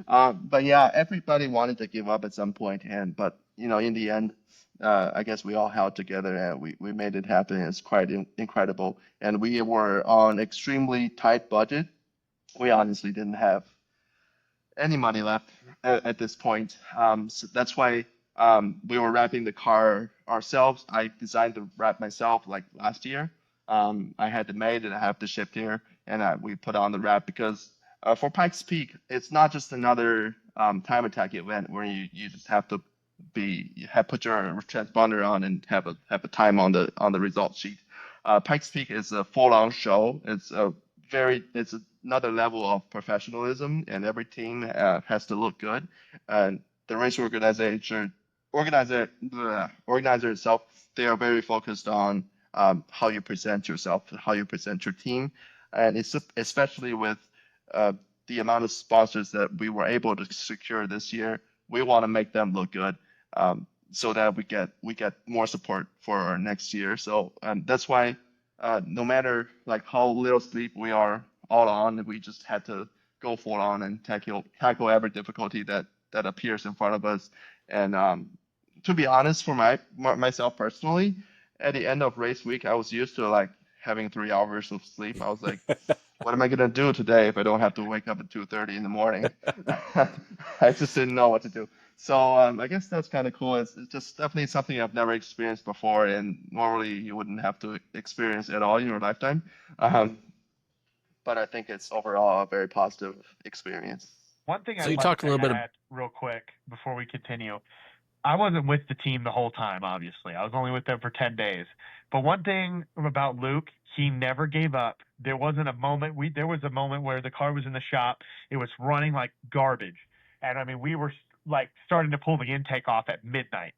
But yeah, everybody wanted to give up at some point, but in the end, I guess we all held together and we made it happen. It's quite incredible, and we were on extremely tight budget. We honestly didn't have any money left at this point. So that's why we were wrapping the car ourselves. I designed the wrap myself like last year. I had it made and I have the shipped here, and we put on the wrap because for Pikes Peak, it's not just another time attack event where you just have to put your transponder on and have a time on the result sheet. Pikes Peak is a full-on show. It's another level of professionalism, and every team has to look good. And the race organizer itself, they are very focused on how you present yourself, how you present your team, and it's especially with uh, the amount of sponsors that we were able to secure this year. We want to make them look good, so that we get more support for our next year. So that's why no matter like how little sleep we are all on, we just had to go full on and tackle every difficulty that appears in front of us. And to be honest, for myself personally, at the end of race week, I was used to like having 3 hours of sleep. I was like, what am I gonna do today if I don't have to wake up at 2:30 in the morning? I just didn't know what to do. So I guess that's kind of cool. It's just definitely something I've never experienced before, and normally you wouldn't have to experience at all in your lifetime. Um, but I think it's overall a very positive experience.
One thing
So
I'd
you
like
talked a
to
little bit of,
add real quick before we continue. I wasn't with the team the whole time, obviously. I was only with them for 10 days. But one thing about Luke, he never gave up. There wasn't a moment there was a moment where the car was in the shop. It was running like garbage. And I mean, we were like starting to pull the intake off at midnight.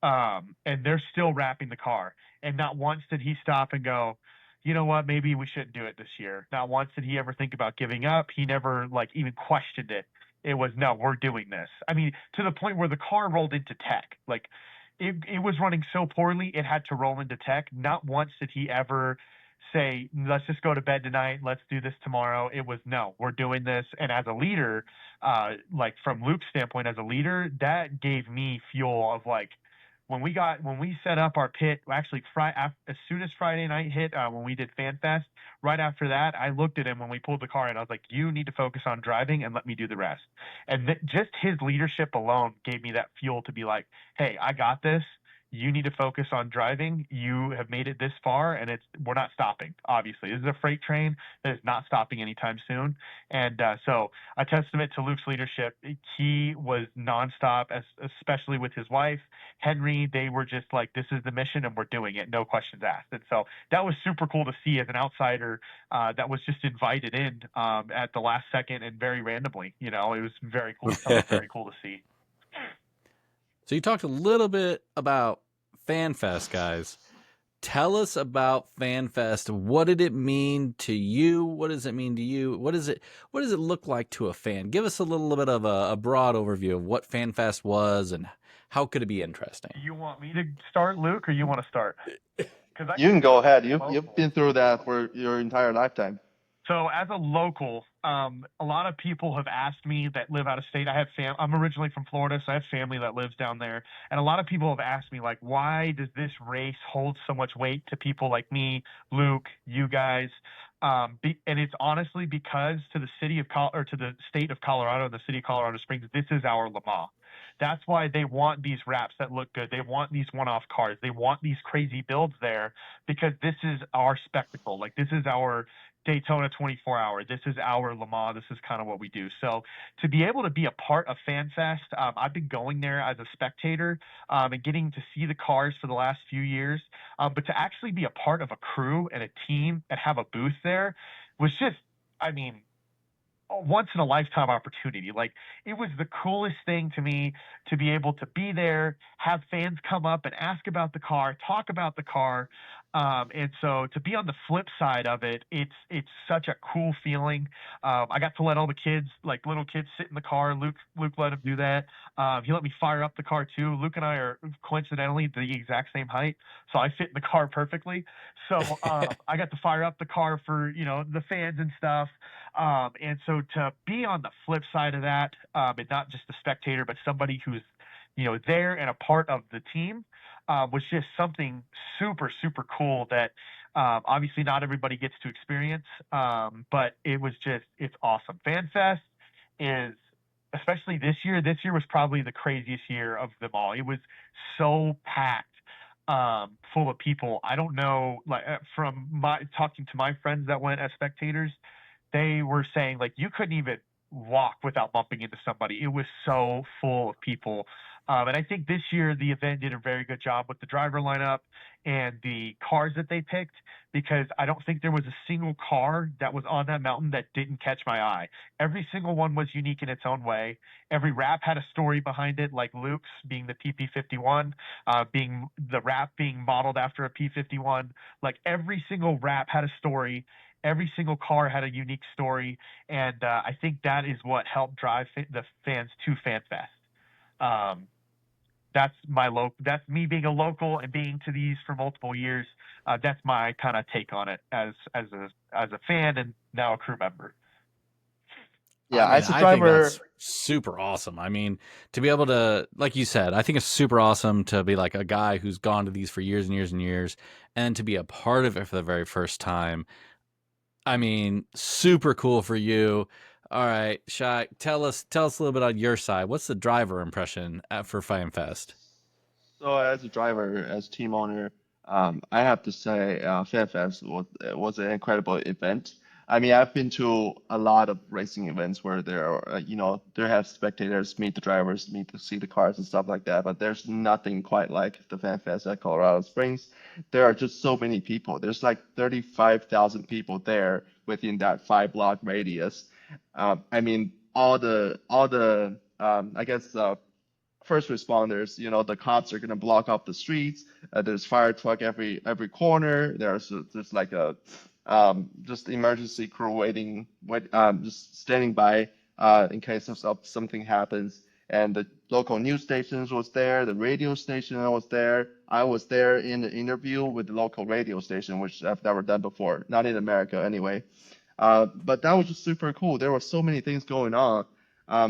And they're still wrapping the car. And not once did he stop and go, you know what, maybe we shouldn't do it this year. Not once did he ever think about giving up. He never like even questioned it. It was no, we're doing this. I mean, to the point where the car rolled into tech. Like it was running so poorly it had to roll into tech. Not once did he ever say, let's just go to bed tonight, let's do this tomorrow. It was no, we're doing this. And as a leader, like from Luke's standpoint as a leader, that gave me fuel of like when we set up our pit, actually as soon as Friday night hit, when we did FanFest, right after that, I looked at him when we pulled the car and I was like, you need to focus on driving and let me do the rest. And just his leadership alone gave me that fuel to be like, hey, I got this. you need to focus on driving. You have made it this far, and we're not stopping. Obviously, this is a freight train that is not stopping anytime soon. And so, a testament to Luke's leadership. He was nonstop, especially with his wife Henry. They were just like, "This is the mission, and we're doing it, no questions asked." And so that was super cool to see as an outsider. That was just invited in at the last second and very randomly. It was very cool. Something very cool to see.
So you talked a little bit about FanFest, guys. Tell us about FanFest. What did it mean to you? What does it mean to you? What does it look like to a fan? Give us a little bit of a broad overview of what FanFest was and how could it be interesting.
You want me to start, Luke, or you want to start?
You can go ahead. You've been through that for your entire lifetime.
So as a local, a lot of people have asked me that live out of state. I'm originally from Florida, so I have family that lives down there. And a lot of people have asked me, like, why does this race hold so much weight to people like me, Luke, you guys? And it's honestly because to the state of Colorado and the city of Colorado Springs, this is our Le Mans. That's why they want these wraps that look good. They want these one-off cars. They want these crazy builds there because this is our spectacle. Like, this is our Daytona 24-hour. This is our Le Mans. This is kind of what we do. So to be able to be a part of FanFest, I've been going there as a spectator and getting to see the cars for the last few years. But to actually be a part of a crew and a team and have a booth there was just, a once in a lifetime opportunity. Like, it was the coolest thing to me to be able to be there, have fans come up and ask about the car, talk about the car. And so to be on the flip side of it, it's such a cool feeling. I got to let all the kids, like little kids, sit in the car. Luke let him do that. He let me fire up the car too. Luke and I are coincidentally the exact same height, so I fit in the car perfectly. So I got to fire up the car for the fans and stuff. And so to be on the flip side of that, and not just a spectator, but somebody who's there and a part of the team, was just something super, super cool that obviously not everybody gets to experience. But it's awesome. FanFest is, especially this year was probably the craziest year of them all. It was so packed, full of people. I don't know, like from talking to my friends that went as spectators, they were saying like you couldn't even walk without bumping into somebody. It was so full of people. And I think this year the event did a very good job with the driver lineup and the cars that they picked, because I don't think there was a single car that was on that mountain that didn't catch my eye. Every single one was unique in its own way. Every wrap had a story behind it, like Luke's being the PP51, being the wrap being modeled after a P51. Like every single wrap had a story. Every single car had a unique story, and I think that is what helped drive the fans to FanFest. That's me being a local and being to these for multiple years. That's my kind of take on it as a fan and now a crew member.
Yeah, as a driver,
I think that's super awesome. I mean, to be able to, like you said, I think it's super awesome to be like a guy who's gone to these for years and years and years, and to be a part of it for the very first time. I mean, super cool for you. All right, Shai, tell us a little bit on your side. What's the driver impression for FanFest?
So as a driver, as team owner, I have to say, FanFest was an incredible event. I mean, I've been to a lot of racing events where there are, there have spectators meet the drivers, meet to see the cars and stuff like that. But there's nothing quite like the FanFest at Colorado Springs. There are just so many people. There's like 35,000 people there within that 5 block radius. I mean, all the I guess first responders, the cops are gonna block off the streets. There's fire truck every corner. There's like a just emergency crew just standing by in case of something happens. And the local news stations was there. The radio station was there. I was there in the interview with the local radio station, which I've never done before, not in America anyway. But that was just super cool. There were so many things going on.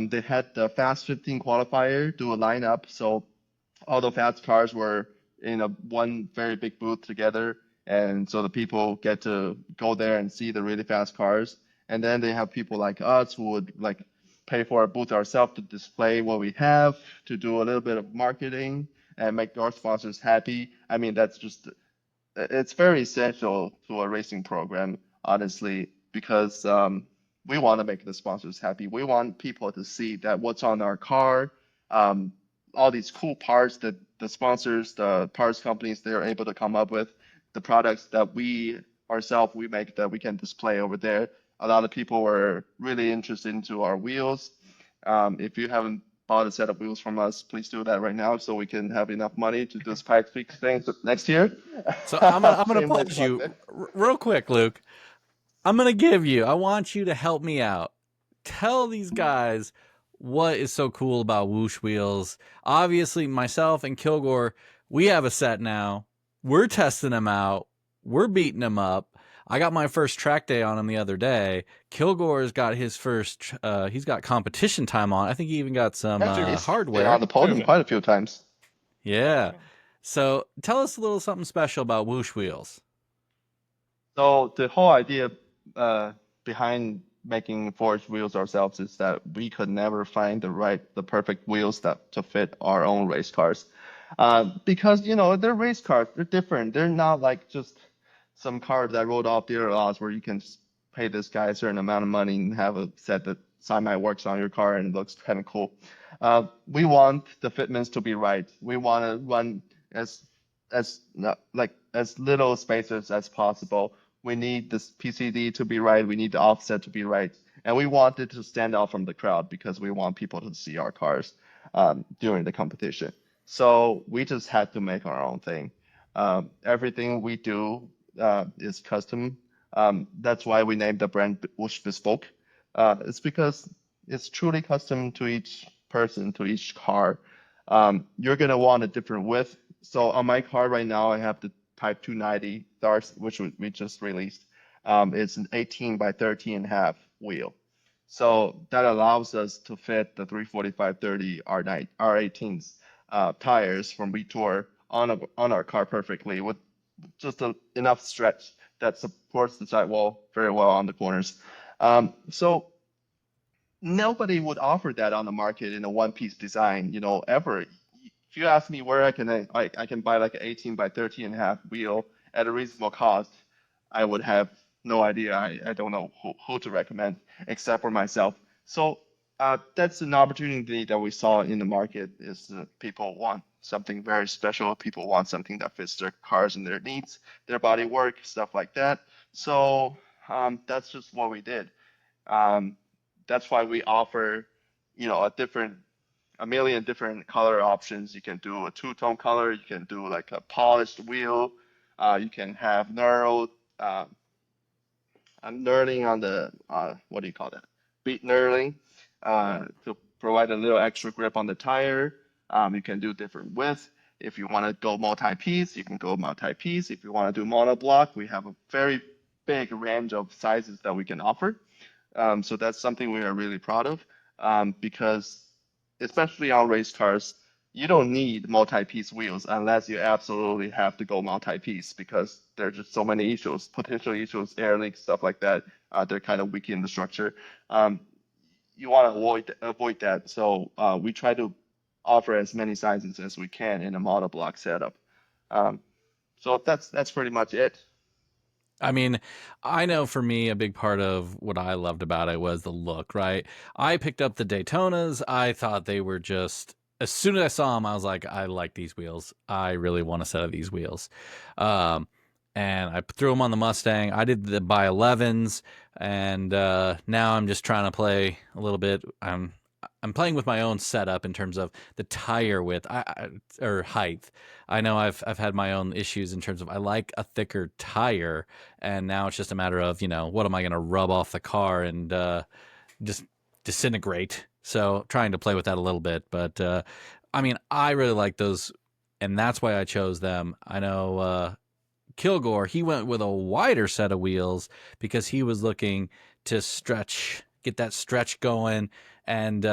They had the Fast 15 qualifier do a lineup, so all the fast cars were in one very big booth together, and so the people get to go there and see the really fast cars. And then they have people like us who would like pay for a booth ourselves to display what we have, to do a little bit of marketing. and make our sponsors happy, I mean, it's very essential to a racing program, honestly, because we want to make the sponsors happy. We want people to see that what's on our car, um, all these cool parts that the sponsors, the parts companies, they're able to come up with, the products that we ourselves we make that we can display over there. A lot of people were really interested into our wheels. If you haven't bought a set of wheels from us, please do that right now so we can have enough money to do this Pikes Peak thing next year.
So I'm gonna
Shameless
pause
plug
you
there.
real quick, Luke. I want you to help me out. Tell these guys what is so cool about Whoosh wheels. Obviously, myself and Kilgore, we have a set now. We're testing them out. We're beating them up. I got my first track day on him the other day. Kilgore's got his first. He's got competition time on. I think he even got some
Actually, he's been
hardware.
on the podium quite a few times.
Yeah. So tell us a little something special about Whoosh wheels.
So the whole idea behind making forged wheels ourselves is that we could never find the perfect wheels that to fit our own race cars. Because they're race cars, they're different. They're not like just some car that rolled off dealer lots where you can just pay this guy a certain amount of money and have a set that semi works on your car and it looks kind of cool. We want the fitments to be right. We want to run as little spacers as possible. We need this PCD to be right. We need the offset to be right. And we want it to stand out from the crowd because we want people to see our cars during the competition. So we just had to make our own thing. Everything we do is custom. That's why we named the brand Wush Bespoke. It's because it's truly custom to each person, to each car. You're going to want a different width. So on my car right now, I have the Type 290 Thars, which we just released. It's an 18 by 13 and a half wheel. So that allows us to fit the 345/30 R18s tires from Retour on our car perfectly with just enough stretch that supports the sidewall very well on the corners. So nobody would offer that on the market in a one-piece design, ever. If you ask me where I can buy like an 18 by 13 and a half wheel at a reasonable cost, I would have no idea. I don't know who to recommend except for myself. So that's an opportunity that we saw in the market is people want something very special. People want something that fits their cars and their needs, their body work, stuff like that. So that's just what we did. That's why we offer, a million different color options. You can do a two-tone color. You can do like a polished wheel. You can have knurled. I'm knurling on the what do you call that? Beat knurling to provide a little extra grip on the tire. You can do different width. If you want to go multi-piece, you can go multi-piece. If you want to do monoblock, we have a very big range of sizes that we can offer. So that's something we are really proud of because especially on race cars, you don't need multi-piece wheels unless you absolutely have to go multi-piece because there are just so many issues, potential issues, air leaks, stuff like that. They're kind of weak in the structure. You want to avoid that. So we try to offer as many sizes as we can in a monoblock setup. So that's pretty much it.
I mean, I know for me, a big part of what I loved about it was the look, right? I picked up the Daytonas. I thought they were just, as soon as I saw them, I was like, I like these wheels. I really want a set of these wheels. And I threw them on the Mustang. I did the by 11s, and now I'm just trying to play a little bit. I'm playing with my own setup in terms of the tire width or height. I know I've had my own issues in terms of I like a thicker tire, and now it's just a matter of what am I going to rub off the car and just disintegrate. So trying to play with that a little bit, but I mean I really like those, and that's why I chose them. I know Kilgore, he went with a wider set of wheels because he was looking to get that stretch going. And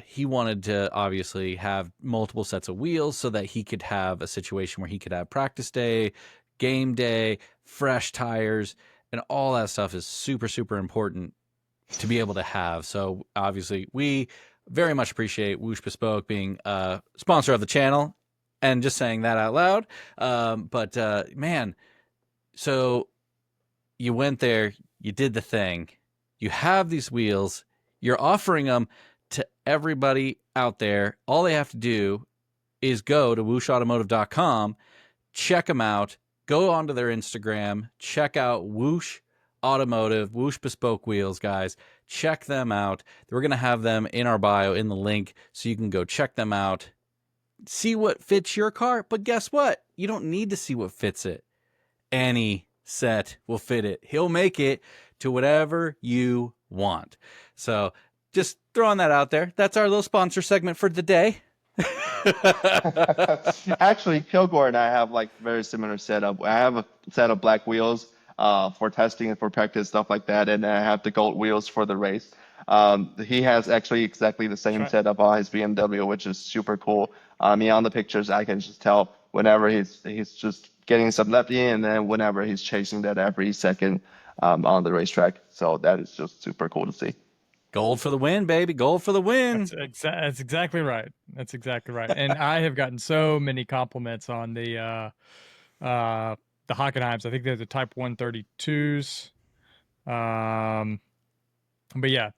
he wanted to obviously have multiple sets of wheels so that he could have a situation where he could have practice day, game day, fresh tires, and all that stuff is super, super important to be able to have. So obviously we very much appreciate Whoosh Bespoke being a sponsor of the channel. and just saying that out loud. But man, so you went there, you did the thing, you have these wheels, you're offering them to everybody out there. All they have to do is go to whooshautomotive.com, check them out, go onto their Instagram, check out Whoosh Automotive, Whoosh Bespoke Wheels, guys. Check them out. We're going to have them in our bio in the link so you can go check them out, see what fits your car. But guess what? You don't need to see what fits it. Any set will fit it. He'll make it to whatever you want. So just throwing that out there. That's our little sponsor segment for the day.
Actually, Kilgore and I have like very similar setup. I have a set of black wheels for testing and for practice, stuff like that, and I have the gold wheels for the race. He has actually exactly the same setup on his BMW, which is super cool. On the pictures, I can just tell whenever he's just getting some left in, and then whenever he's chasing that every second on the racetrack. So that is just super cool to see.
Gold for the win, baby. Gold for the win.
That's exactly right. That's exactly right. And I have gotten so many compliments on the Hockenheims. I think they're the Type 132s. But yeah,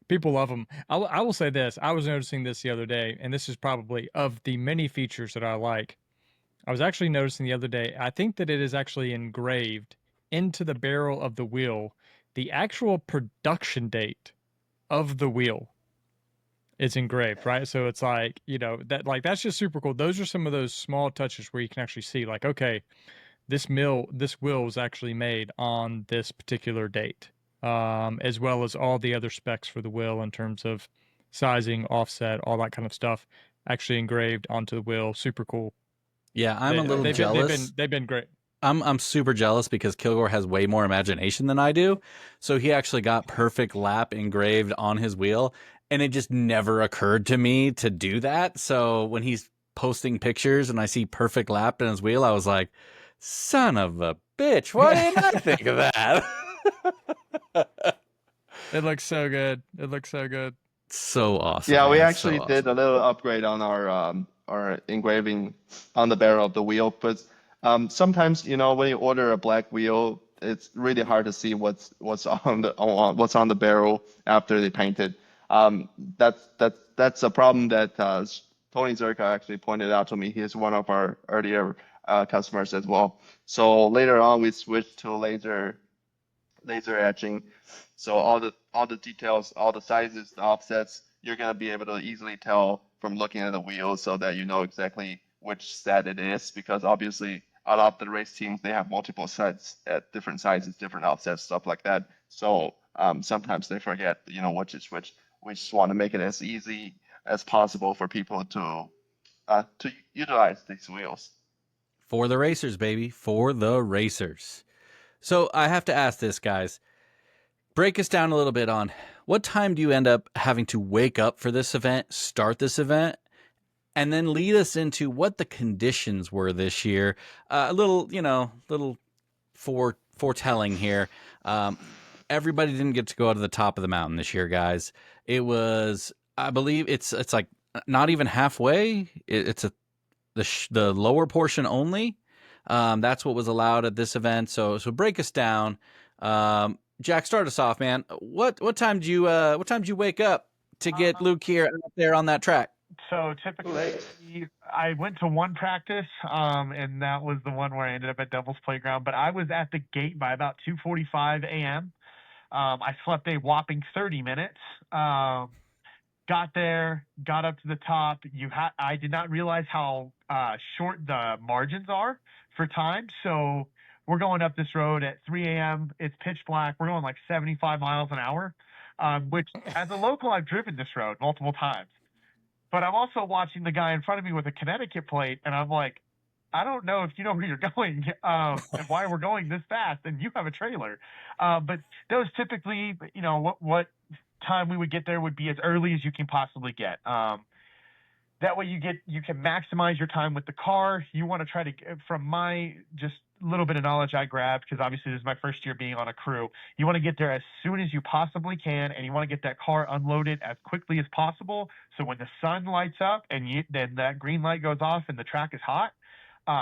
people love them. I will say this. I was noticing this the other day, and this is probably of the many features that I like. I was actually noticing the other day, I think that it is actually engraved into the barrel of the wheel, the actual production date of the wheel is engraved, right? So it's like, that's just super cool. Those are some of those small touches where you can actually see like, okay, this wheel was actually made on this particular date, as well as all the other specs for the wheel in terms of sizing, offset, all that kind of stuff actually engraved onto the wheel. Super cool.
Yeah, I'm a little jealous.
They've been great.
I'm super jealous because Kilgore has way more imagination than I do. So he actually got perfect lap engraved on his wheel, and it just never occurred to me to do that. So when he's posting pictures and I see perfect lap in his wheel, I was like, son of a bitch, why didn't I think of that?
It looks so good. It looks so good.
So awesome.
Yeah,
man.
we actually
So
did a little upgrade on our engraving on the barrel of the wheel, but sometimes when you order a black wheel, it's really hard to see what's on the barrel after they paint it. That's a problem that Tony Zerka actually pointed out to me. He is one of our earlier customers as well. So later on, we switched to laser etching. So all the details, all the sizes, the offsets, you're gonna be able to easily tell from looking at the wheel, so that you know exactly which set it is. Because obviously, a lot of the race teams, they have multiple sets at different sizes, different offsets, stuff like that. So sometimes they forget, which is which. We just want to make it as easy as possible for people to utilize these wheels.
for the racers, baby, for the racers. So I have to ask this, guys. Break us down a little bit on what time do you end up having to wake up for this event, start this event, and then lead us into what the conditions were this year. A little foretelling here. Everybody didn't get to go to the top of the mountain this year, guys. It was, I believe, it's like not even halfway. It's the lower portion only. That's what was allowed at this event. So break us down. Jack, start us off, man. What time did you wake up to get Luke here out there on that track?
So typically, I went to one practice, and that was the one where I ended up at Devil's Playground. But I was at the gate by about 2:45 a.m. I slept a whopping 30 minutes. Got there, got up to the top. I did not realize how short the margins are for time. So we're going up this road at 3 a.m. It's pitch black. We're going like 75 miles an hour, which as a local, I've driven this road multiple times. But I'm also watching the guy in front of me with a Connecticut plate, and I'm like, I don't know if you know where you're going and why we're going this fast, and you have a trailer. But those typically, what time we would get there would be as early as you can possibly get. That way you can maximize your time with the car. You want to try to, from my just little bit of knowledge I grabbed, because obviously this is my first year being on a crew. You want to get there as soon as you possibly can, and you want to get that car unloaded as quickly as possible. So when the sun lights up and then that green light goes off and the track is hot,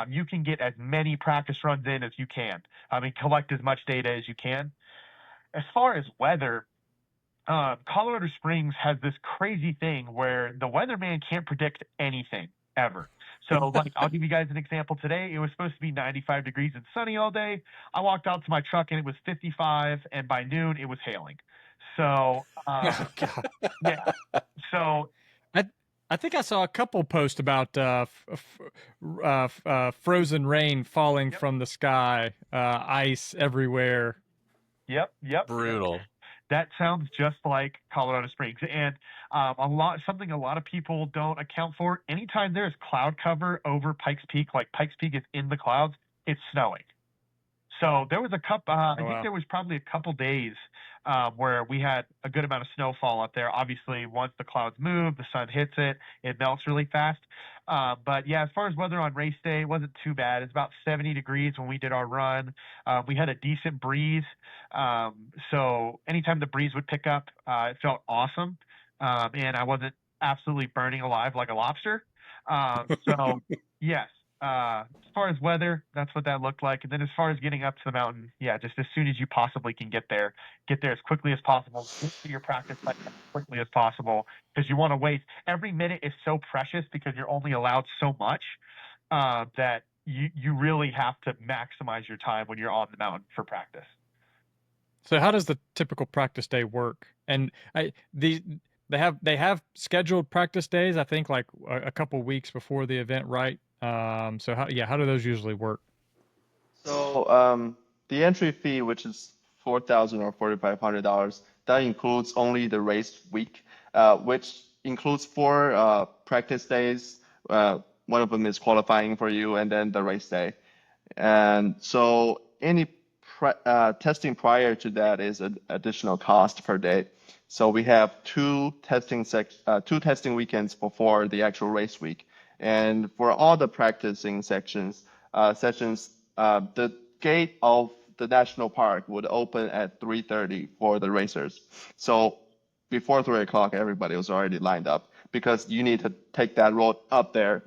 you can get as many practice runs in as you can. I mean, collect as much data as you can. As far as weather, Colorado Springs has this crazy thing where the weatherman can't predict anything ever. So, like, I'll give you guys an example today. It was supposed to be 95 degrees and sunny all day. I walked out to my truck and it was 55, and by noon it was hailing. So,
Oh, God.
yeah. So,
I think I saw a couple post about frozen rain falling
Yep.
from the sky, ice everywhere.
yep.
Brutal.
That sounds just like Colorado Springs, and something a lot of people don't account for. Anytime there's cloud cover over Pikes Peak, like Pikes Peak is in the clouds, it's snowing. So there was a couple. I
wow.
think there was probably a couple days where we had a good amount of snowfall up there. Obviously, once the clouds move, the sun hits it, it melts really fast. But yeah, as far as weather on race day, it wasn't too bad. It's about 70 degrees when we did our run. We had a decent breeze. So anytime the breeze would pick up, it felt awesome. And I wasn't absolutely burning alive like a lobster. So yes, as far as weather, that's what that looked like. And then as far as getting up to the mountain, yeah, just as soon as you possibly can get there as quickly as possible, get to your practice site as quickly as possible, because you want to waste every minute is so precious, because you're only allowed so much, that you really have to maximize your time when you're on the mountain for practice.
So how does the typical practice day work? And they have scheduled practice days, I think, like a couple weeks before the event, right? So how do those usually work?
So the entry fee, which is $4,000 or $4,500, that includes only the race week, which includes 4 practice days. One of them is qualifying for you, and then the race day. And so any testing prior to that is an additional cost per day. So we have two testing weekends before the actual race week. And for all the practicing sessions, the gate of the national park would open at 3:30 for the racers. So before 3 o'clock, everybody was already lined up, because you need to take that road up there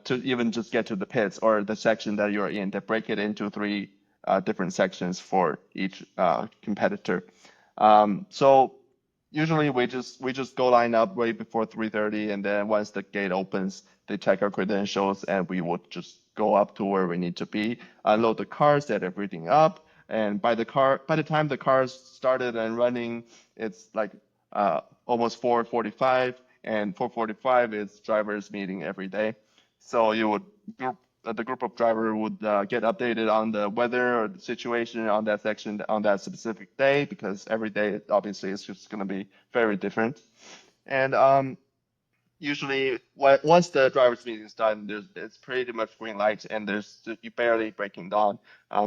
to even just get to the pits or the section that you're in. They break it into 3 different sections for each competitor. So usually we just go line up right before 3:30, and then once the gate opens, they check our credentials, and we would just go up to where we need to be, unload the cars, set everything up, and by the time the cars started and running, it's like almost 4:45, and 4:45 is drivers meeting every day. So the group of driver would get updated on the weather or the situation on that section on that specific day, because every day obviously is just going to be very different. And usually once the driver's meeting is done, it's pretty much green light, and you barely breaking down.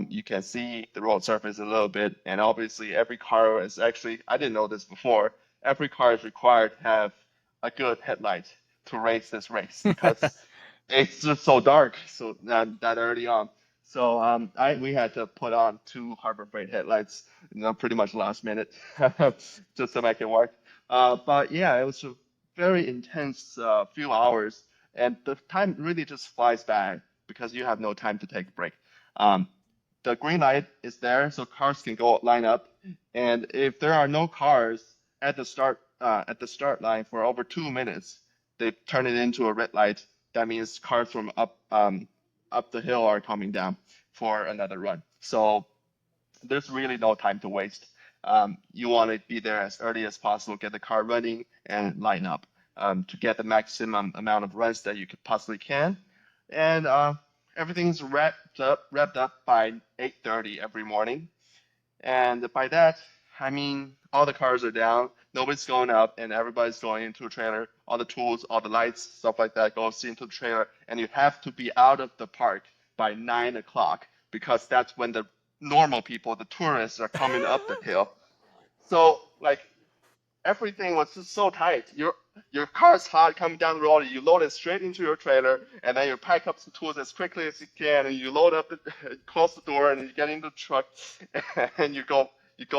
You can see the road surface a little bit, and obviously every car is actually, I didn't know this before, every car is required to have a good headlight to race this race, because it's just so dark, so that early on. So we had to put on 2 Harbor Freight headlights, pretty much last minute, just to make it work. But yeah, it was a very intense few hours, and the time really just flies by because you have no time to take a break. The green light is there, so cars can go line up, and if there are no cars at the start line for over 2 minutes, they turn it into a red light. That means cars from up the hill are coming down for another run. So there's really no time to waste. You want to be there as early as possible, get the car running, and line up to get the maximum amount of runs that you could possibly can. And everything's wrapped up by 8:30 every morning. And by that, I mean all the cars are down, nobody's going up, and everybody's going into a trailer. All the tools, all the lights, stuff like that goes into the trailer, and you have to be out of the park by 9 o'clock, because that's when the normal people, the tourists, are coming up the hill. So like everything was just so tight. Your car's hot coming down the road, you load it straight into your trailer, and then you pack up some tools as quickly as you can, and you load up, close the door, and you get into the truck, and you go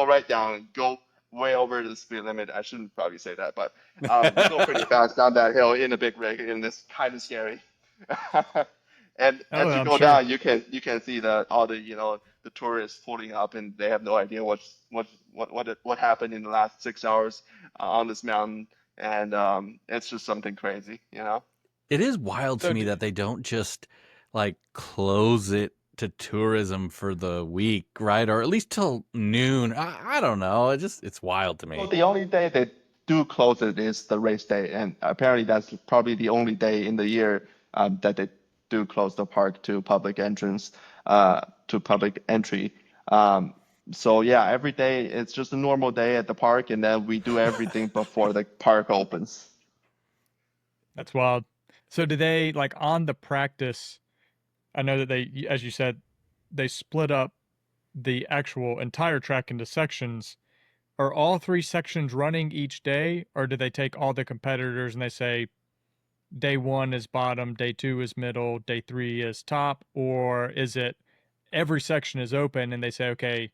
right down and go way over the speed limit. I shouldn't probably say that, but you go pretty fast down that hill in a big rig, and it's kind of scary. And
Oh,
as you
I'm
go
sure.
down, you can see all the the tourists pulling up, and they have no idea what happened in the last 6 hours on this mountain, and it's just something crazy.
It is wild to
So
me that they don't just like close it to tourism for the week, right? Or at least till noon. I don't know. It's wild to
So
me.
the only day they do close it is the race day, and apparently that's probably the only day in the year that they do close the park to public entrance, to public entry. So yeah, every day it's just a normal day at the park, and then we do everything before the park opens.
That's wild. So do they like on the practice? I know that they, as you said, they split up the actual entire track into sections. Are all 3 sections running each day, or do they take all the competitors and they say day 1 is bottom, day 2 is middle, day 3 is top, or is it every section is open and they say, okay,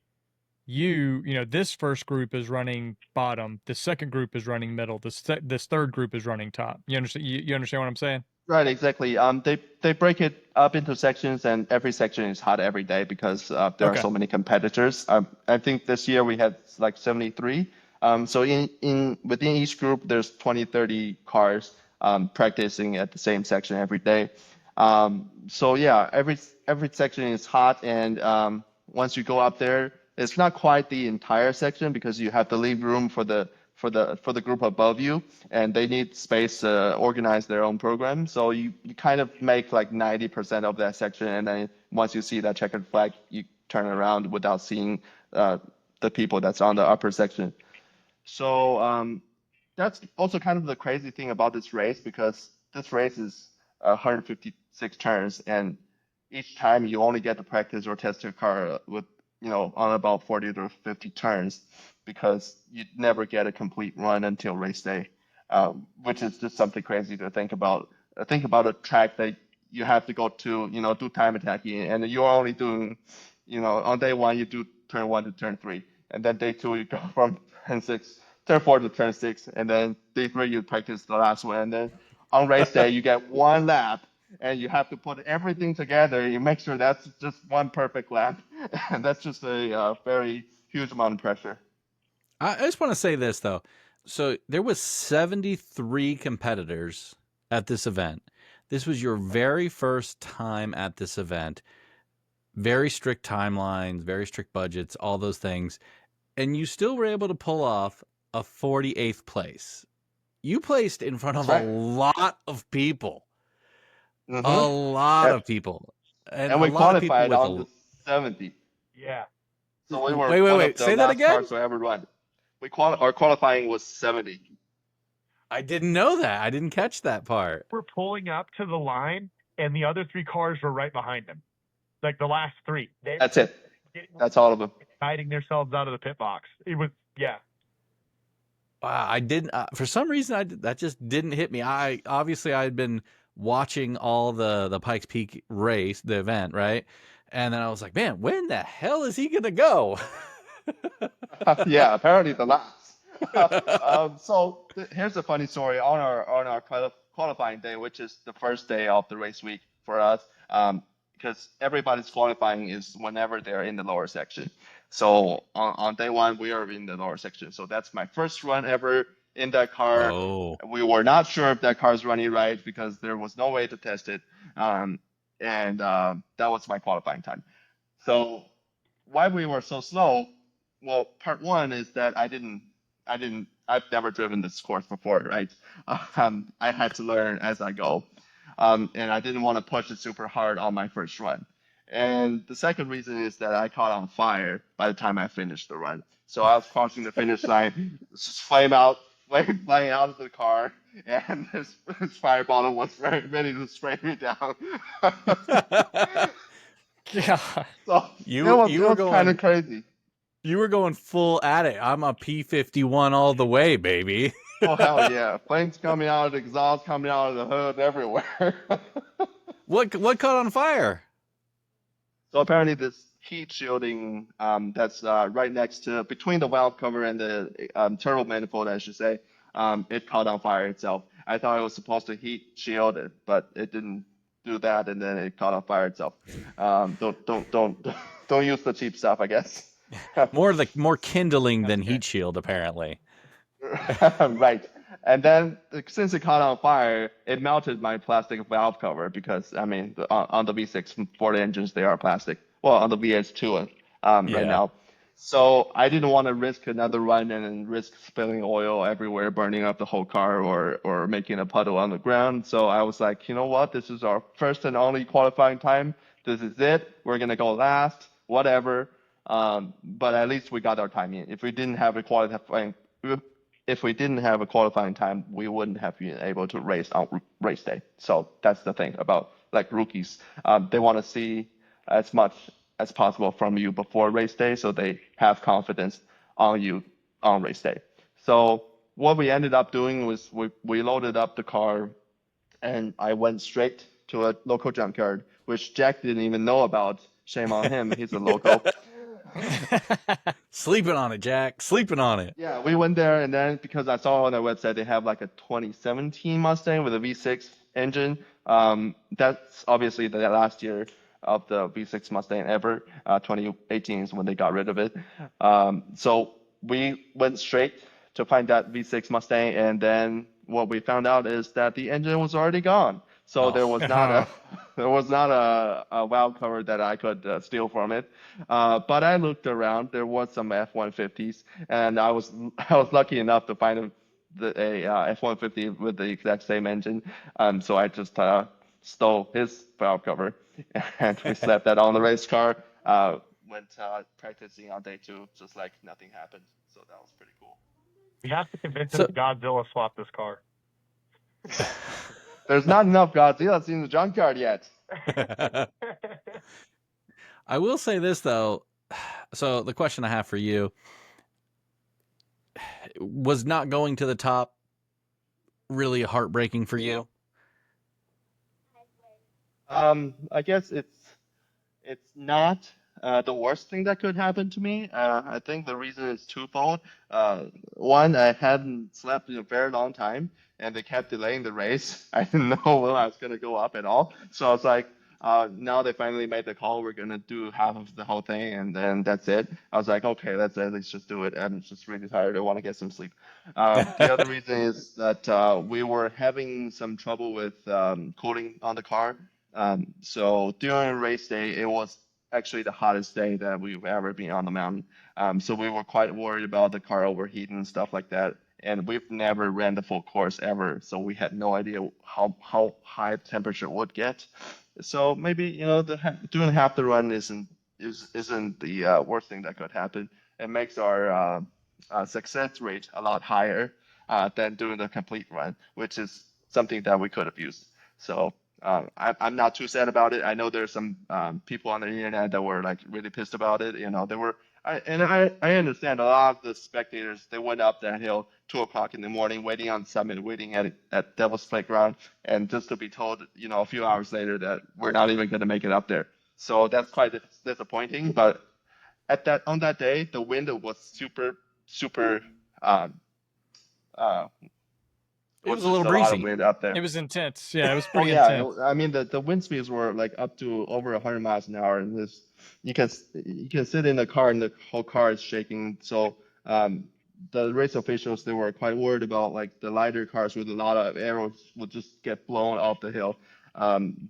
this first group is running bottom, the second group is running middle, this third group is running top. You understand? You understand what I'm saying?
Right, exactly. They break it up into sections, and every section is hot every day because there are
Okay.
so many competitors. I think this year we had like 73. So in within each group, there's 20, 30 cars practicing at the same section every day. So yeah, every section is hot, and once you go up there, it's not quite the entire section because you have to leave room for the group above you, and they need space to organize their own program. So you kind of make like 90% of that section, and then once you see that checkered flag, you turn around without seeing the people that's on the upper section. So that's also kind of the crazy thing about this race, because this race is 156 turns, and each time you only get to practice or test your car with on about 40 to 50 turns, because you never get a complete run until race day, which is just something crazy to think about. Think about a track that you have to go to, do time attacking, and you're only doing, on day 1 you do turn 1 to turn 3, and then day 2 you go from turn 4 to turn 6, and then day 3 you practice the last one, and then on race day you get 1 lap, and you have to put everything together. You make sure that's just one perfect lap, and that's just a very huge amount of pressure.
I just want to say this though. So there was 73 competitors at this event. This was your very first time at this event. Very strict timelines, very strict budgets, all those things. And you still were able to pull off a 48th place. You placed in front of
That's
a
right.
lot of people.
Mm-hmm.
A lot
Yep.
of people. And
And
a
we
lot of people
qualified
with
on the 70.
Yeah.
So we were
Wait.
one of the
Say that
last
again?
cars to ever run. Our qualifying was 70.
I didn't know that. I didn't catch that part.
We're pulling up to the line, and the other 3 cars were right behind them. Like the last 3.
That's it. That's all of them.
Hiding themselves out of the pit box. It was, yeah.
Wow, I didn't. For some reason, that just didn't hit me. I had been watching all the Pikes Peak race, the event, right? And then I was like, man, when the hell is he gonna go?
Yeah, apparently the last. So here's a funny story on our qualifying day, which is the first day of the race week for us, because everybody's qualifying is whenever they're in the lower section. So on day 1 we are in the lower section. So that's my first run ever in that car.
Oh,
We were not sure if that car's running right because there was no way to test it, and that was my qualifying time. So why we were so slow? Well, part 1 is that I've never driven this course before, right? I had to learn as I go, and I didn't want to push it super hard on my first run. And the second reason is that I caught on fire by the time I finished the run. So I was crossing the finish line, flying out of the car, and this fire bottle was ready to spray me down.
God.
So
you
it
were
was kind
going.
of crazy.
You were going full at it. I'm a P51 all the way, baby.
Oh hell yeah! Flames coming out of the exhaust, coming out of the hood, everywhere.
What caught on fire?
So apparently this heat shielding that's right next to between the valve cover and the turbo manifold, I should say, it caught on fire itself. I thought it was supposed to heat shield it, but it didn't do that, and then it caught on fire itself. Don't use the cheap stuff, I guess.
More kindling than
Okay.
heat shield, apparently.
Right. And then since it caught on fire, it melted my plastic valve cover because I mean on the V6 Ford engines they are plastic. Well, on the VS too right
Yeah.
now. So I didn't want to risk another run and risk spilling oil everywhere, burning up the whole car or making a puddle on the ground. So I was like, you know what? This is our first and only qualifying time. This is it. We're gonna go last, whatever. But at least we got our time in. If we didn't have a qualifying time, we wouldn't have been able to race on race day. So that's the thing about like rookies. They want to see as much as possible from you before race day, so they have confidence on you on race day. So what we ended up doing was we loaded up the car, and I went straight to a local junkyard, which Jack didn't even know about. Shame on him. He's a local.
Sleeping on it, Jack. Sleeping on it.
Yeah, we went there, and then because I saw on their website they have like a 2017 Mustang with a V6 engine. That's obviously the last year of the V6 Mustang ever. 2018 is when they got rid of it. So we went straight to find that V6 Mustang, and then what we found out is that the engine was already gone. So
Oh.
there was not a valve cover that I could steal from it. But I looked around. There was some F-150s, and I was lucky enough to find a F-150 with the exact same engine. So I just stole his valve cover, and we slapped that on the race car. Went practicing on day 2, just like nothing happened. So that was pretty cool.
We have to convince him to Godzilla swap this car.
There's not enough Godzillas in the junkyard yet.
I will say this though. So the question I have for you was not going to the top really heartbreaking for you?
I guess it's not the worst thing that could happen to me. I think the reason is twofold. One, I hadn't slept in a very long time, and they kept delaying the race. I didn't know when I was gonna go up at all. So I was like, now they finally made the call. We're gonna do half of the whole thing, and then that's it. I was like, okay, that's it. Let's just do it. I'm just really tired. I want to get some sleep. The other reason is that we were having some trouble with cooling on the car. So during race day, it was actually the hottest day that we've ever been on the mountain. So we were quite worried about the car overheating and stuff like that. And we've never ran the full course ever, so we had no idea how high the temperature would get. So maybe doing half the run isn't the worst thing that could happen. It makes our success rate a lot higher than doing the complete run, which is something that we could have used. So I'm not too sad about it. I know there's some people on the internet that were like really pissed about it. They were. I understand a lot of the spectators, they went up that hill 2 o'clock in the morning, waiting on the summit, waiting at Devil's Playground, and just to be told, a few hours later that we're not even going to make it up there. So that's quite disappointing. But on that day, the wind was super.
It was a
just
little
lot
breezy.
of wind up there.
It was intense. Yeah, it was pretty
yeah.
intense.
I mean, the wind speeds were like up to over 100 miles an hour, and you can sit in the car and the whole car is shaking. So the race officials, they were quite worried about like the lighter cars with a lot of arrows would just get blown off the hill.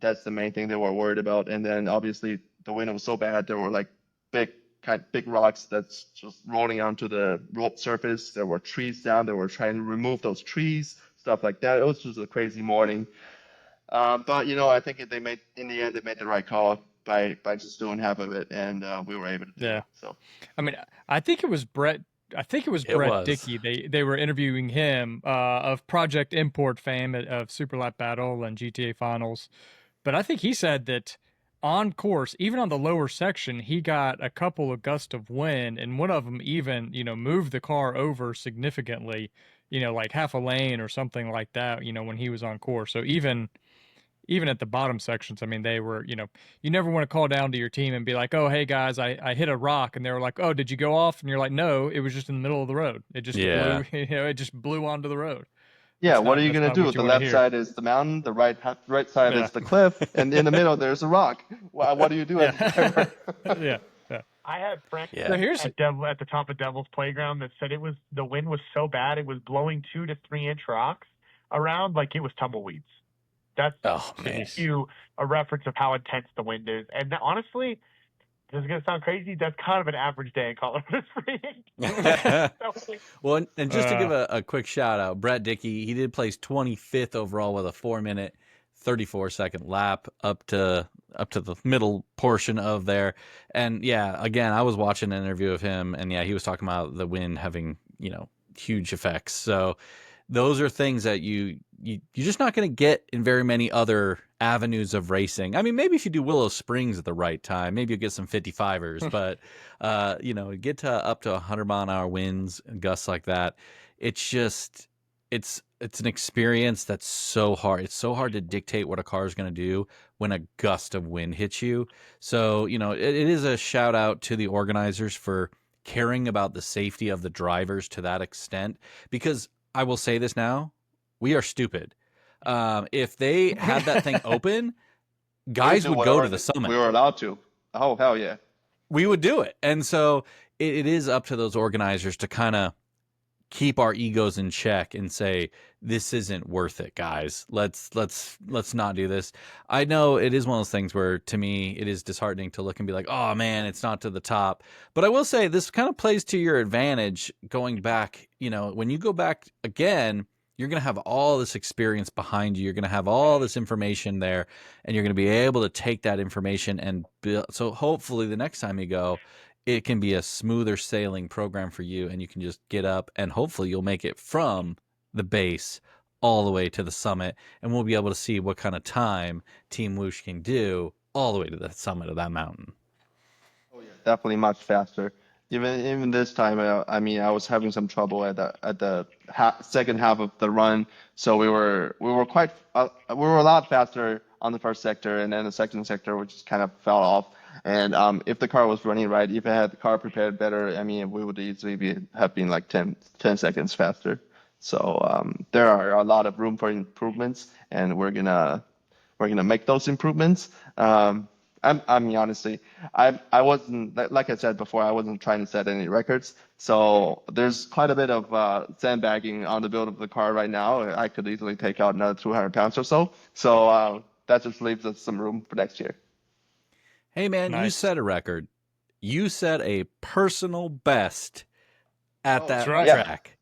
That's the main thing they were worried about. And then obviously the wind was so bad, there were like big rocks that's just rolling onto the road surface. There were trees down. They were trying to remove those trees, stuff like that. It was just a crazy morning. But I think in the end they made the right call by just doing half of it, and we were able to do it. So
I mean, I think it was Brett Dickey. They were interviewing him of Project Import fame of Super Lap Battle and GTA Finals, but I think he said that on course, even on the lower section, he got a couple of gusts of wind, and one of them even, moved the car over significantly, like half a lane or something like that, when he was on course. So even at the bottom sections, I mean, they were, you never want to call down to your team and be like, oh, hey guys, I hit a rock, and they were like, oh, did you go off? And you're like, no, it was just in the middle of the road. It just
Yeah.
blew, it just blew onto the road.
Yeah, what are you
That's
gonna
not
do?
what you
The
want to
left
hear.
side is the mountain, the right side
Yeah.
is the cliff, and in the middle there's a rock. What do you do as a driver?
Yeah. Yeah.
I had friends
Yeah.
So here's
at the top of Devil's Playground that said the wind was so bad it was blowing 2 to 3 inch rocks around like it was tumbleweeds. That's
Oh
to
man.
give you a reference of how intense the wind is. And honestly, this is gonna sound crazy. That's kind of an average day in Colorado Springs.
Well, and just to give a quick shout out, Brett Dickey, he did place 25th overall with a 4-minute 34-second lap up to the middle portion of there. And yeah, again, I was watching an interview of him, and yeah, he was talking about the wind having, huge effects. So those are things that you're just not going to get in very many other avenues of racing. I mean, maybe if you do Willow Springs at the right time, maybe you'll get some 55ers, but get to up to 100-mile-an-hour winds and gusts like that. It's just it's an experience that's so hard. It's so hard to dictate what a car is going to do when a gust of wind hits you. So, it is a shout out to the organizers for caring about the safety of the drivers to that extent, because I will say this now, we are stupid. If they had that thing open, guys would go to the summit.
We were allowed to. Oh, hell yeah.
We would do it. And so it is up to those organizers to kind of keep our egos in check and say, this isn't worth it, guys. Let's not do this. I know it is one of those things where, to me, it is disheartening to look and be like, oh man, it's not to the top. But I will say this kind of plays to your advantage going back. When you go back again, you're going to have all this experience behind you. You're going to have all this information there, and you're going to be able to take that information and build. So hopefully the next time you go, it can be a smoother sailing program for you, and you can just get up, and hopefully you'll make it from the base all the way to the summit, and we'll be able to see what kind of time Team Whoosh can do all the way to the summit of that mountain.
Oh yeah, definitely much faster. Even this time, I was having some trouble at the second half of the run, so we were a lot faster on the first sector, and then the second sector we just kind of fell off. And if the car was running right, if I had the car prepared better, we would easily have been like 10 seconds faster. So there are a lot of room for improvements, and we're gonna make those improvements. Honestly, I wasn't, like I said before, I wasn't trying to set any records. So there's quite a bit of sandbagging on the build of the car right now. I could easily take out another 200 pounds or so. So that just leaves us some room for next year.
Hey man,
Nice.
You set a record. You set a personal best at that
right.
track.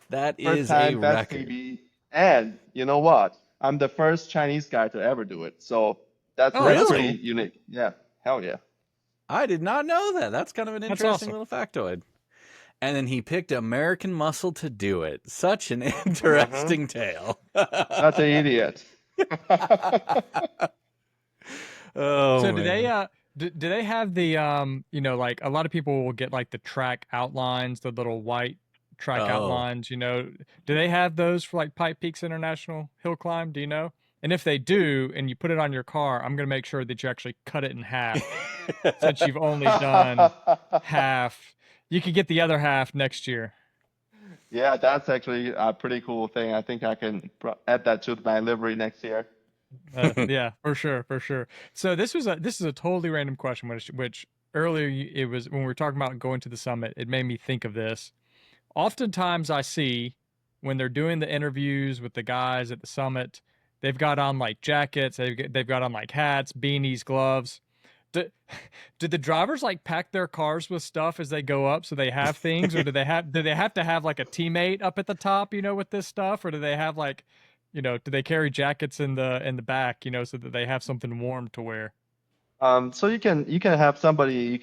That
First
is
time
a
best
record.
PB. And you know what? I'm the first Chinese guy to ever do it. So that's
really?
pretty unique. Yeah. Hell yeah.
I did not know that. That's kind of an
That's
interesting
awesome.
little factoid. And then he picked American Muscle to do it. Such an interesting tale.
That's an idiot.
Oh,
So do
man.
they do they have the like a lot of people will get like the track outlines, the little white track
Oh.
outlines, do they have those for like Pikes Peak International Hillclimb, do you know? And if they do, and you put it on your car, I'm going to make sure that you actually cut it in half. Since you've only done half, you could get the other half next year.
Yeah, that's actually a pretty cool thing. I think I can add that to my livery next year.
Yeah, for sure. So this is a totally random question, which earlier it was when we were talking about going to the summit. It made me think of this. Oftentimes, I see when they're doing the interviews with the guys at the summit, they've got on like jackets, they've got on like hats, beanies, gloves. Do the drivers like pack their cars with stuff as they go up so they have things, or do they have to have like a teammate up at the top, with this stuff, or do they have like, do they carry jackets in the back, so that they have something warm to wear?
So you can have somebody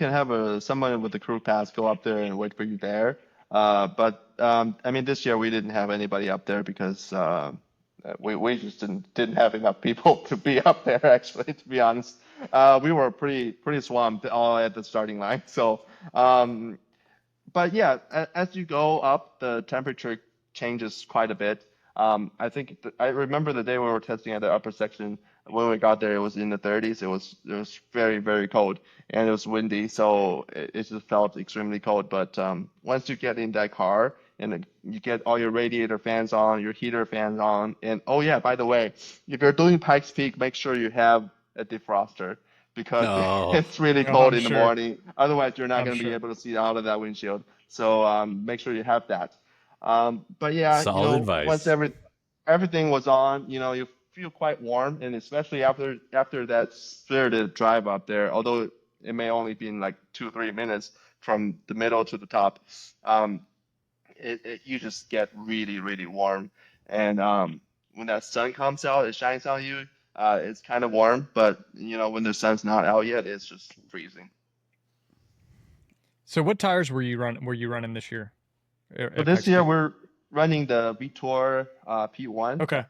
someone with the crew pass go up there and wait for you there. But this year we didn't have anybody up there because we just didn't have enough people to be up there actually, to be honest. We were pretty swamped all at the starting line. So but yeah, as you go up, the temperature changes quite a bit. I think I remember the day we were testing at the upper section. When we got there, it was in the 30s. It was very very cold and it was windy, so it just felt extremely cold. But once you get in that car and you get all your radiator fans on, your heater fans on, and oh yeah, by the way, if you're doing Pikes Peak, make sure you have a defroster because
Oh,
it's really
Oh,
cold
I'm
in the
sure.
morning. Otherwise, you're not
I'm
going to be
sure.
able to see out of that windshield. So make sure you have that. But yeah,
solid
once
advice.
everything was on, you feel quite warm, and especially after that spirited drive up there, although it may only be in like 2 3 minutes from the middle to the top, um, you just get really really warm, and when that sun comes out, it shines on you. It's kind of warm, but when the sun's not out yet, it's just freezing.
So what tires were you running this year
So
at
this
Pikes
year
Peak?
we're running the Vitour P1.
Okay.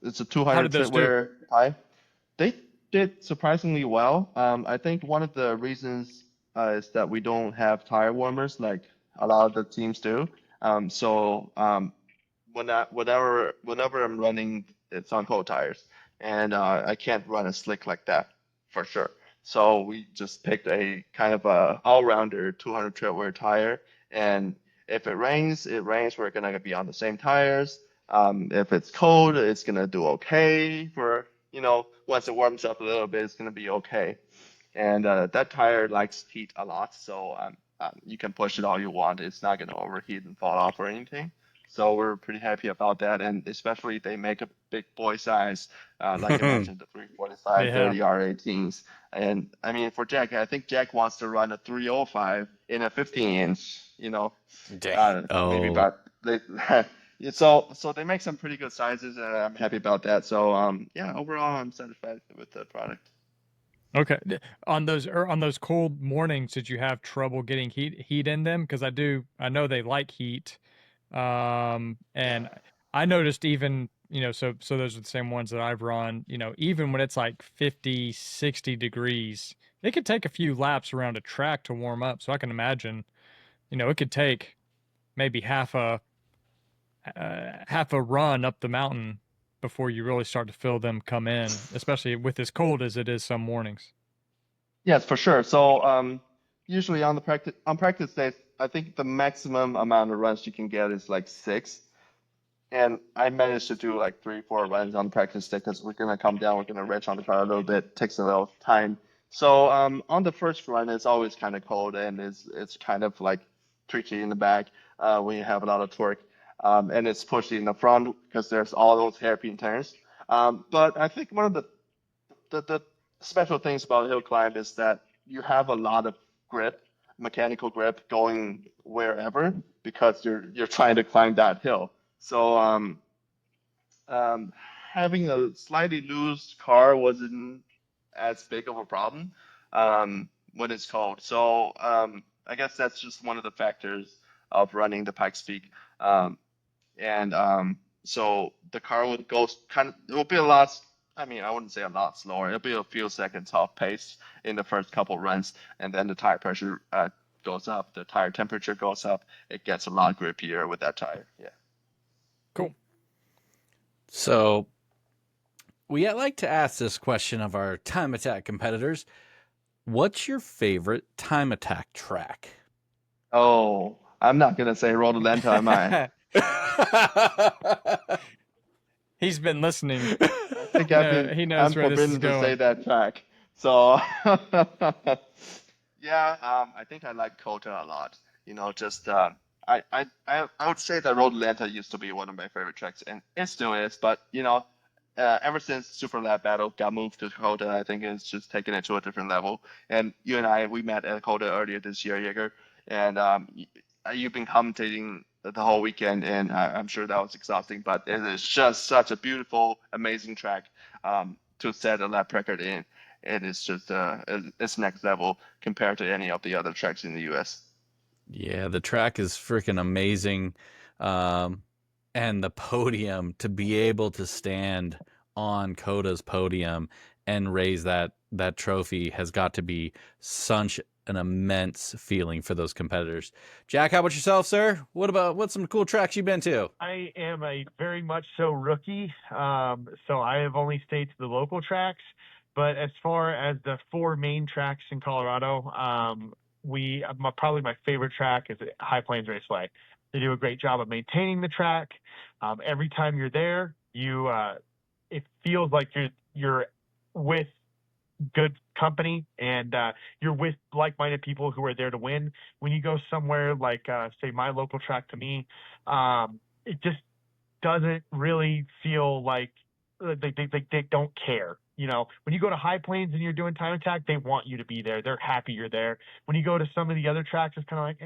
It's a
How
200
did those do?
trip tire. They did surprisingly well. I think one of the reasons is that we don't have tire warmers like a lot of the teams do. So whenever I'm running, it's on cold tires, and I can't run a slick like that for sure. So we just picked a kind of a all-rounder 200 trip wear tire, and if it rains, it rains. We're gonna be on the same tires. If it's cold, it's gonna do okay for once it warms up a little bit, it's gonna be okay. And that tire likes heat a lot, so you can push it all you want. It's not gonna overheat and fall off or anything. So we're pretty happy about that, and especially they make a big boy size, like I mentioned, the 345
Yeah.
30 R18s. And I mean, for Jack, I think Jack wants to run a 305 in a 15 inch,
Dang.
maybe
Oh,
about they. So they make some pretty good sizes, and I'm happy about that. So yeah, overall, I'm satisfied with the product.
Okay. On those cold mornings, did you have trouble getting heat in them? Because I know they like heat. And I noticed even, so those are the same ones that I've run, even when it's like 50, 60 degrees, it could take a few laps around a track to warm up. So I can imagine, it could take maybe half a run up the mountain before you really start to feel them come in, especially with as cold as it is some mornings.
Yes, for sure. So usually on practice days, I think the maximum amount of runs you can get is like 6. And I managed to do like 3 4 runs on practice day because we're gonna come down, we're gonna wrench on the car a little bit, takes a little time. So on the first run, it's always kind of cold and it's kind of like tricky in the back when you have a lot of torque, and it's pushy in the front because there's all those hairpin turns. But I think one of the special things about hill climb is that you have a lot of grip, mechanical grip going wherever because you're trying to climb that hill. So um, having a slightly loose car wasn't as big of a problem when it's cold. So I guess that's just one of the factors of running the Pikes Peak. And so the car would go it would be a lot. I mean, I wouldn't say a lot slower. It'll be a few seconds off pace in the first couple runs, and then the tire pressure goes up, the tire temperature goes up. It gets a lot grippier with that tire. Yeah.
Cool.
so we like to ask this question of our time attack competitors. What's your favorite time attack track?
Oh, I'm not gonna say Road Atlanta, am I?
He's been listening.
I think
He knows
I'm
where this is
forbidden to say
going.
that track. So yeah, I think I like Kota a lot. Just I would say that Road Atlanta used to be one of my favorite tracks, and it still is. But ever since Super Lab Battle got moved to Kota, I think it's just taken it to a different level. And you and we met at Kota earlier this year, Jaeger, and you've been commentating the whole weekend, and I'm sure that was exhausting. But it is just such a beautiful, amazing track to set a lap record in. It is just it's next level compared to any of the other tracks in the U.S.
Yeah, the track is freaking amazing. Um, and the podium, to be able to stand on Coda's podium and raise that trophy has got to be such an immense feeling for those competitors. Jack, how about yourself, sir? What's some cool tracks you've been to?
I am a very much so rookie, so I have only stayed to the local tracks. But as far as the 4 main tracks in Colorado, probably my favorite track is High Plains Raceway. They do a great job of maintaining the track. Every time you're there, it feels like you're with good company, and you're with like-minded people who are there to win. When you go somewhere like, say, my local track to me, it just doesn't really feel like they don't care. When you go to High Plains and you're doing time attack, they want you to be there. They're happy you're there. When you go to some of the other tracks, it's kind of like,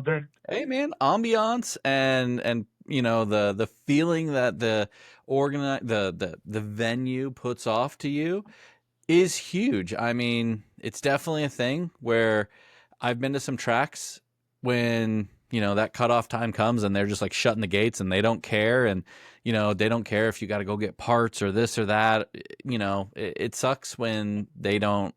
they're.
Hey man, ambiance and the feeling that the venue puts off to you is huge. I mean, it's definitely a thing where I've been to some tracks when that cutoff time comes and they're just like shutting the gates and they don't care, and they don't care if you got to go get parts or this or that. It sucks when they don't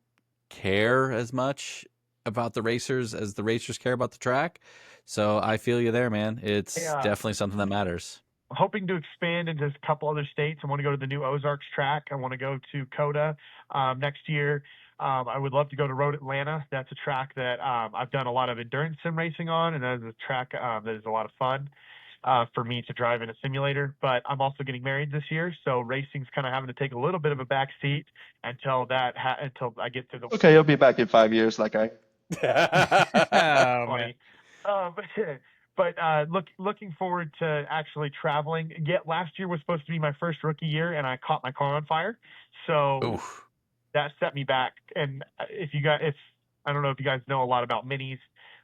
care as much about the racers as the racers care about the track. So I feel you there, man. It's definitely something that matters.
I'm hoping to expand into a couple other states. I want to go to the new Ozarks track. I want to go to COTA next year. I would love to go to Road Atlanta. That's a track that I've done a lot of endurance sim racing on, and that is a track that is a lot of fun for me to drive in a simulator. But I'm also getting married this year, so racing's kind of having to take a little bit of a back seat until I get to the.
Okay, you'll be back in 5 years, like I.
Oh, man.
Looking forward to actually traveling. Last year was supposed to be my first rookie year, and I caught my car on fire, so
Oof.
that set me back. And I don't know if you guys know a lot about minis,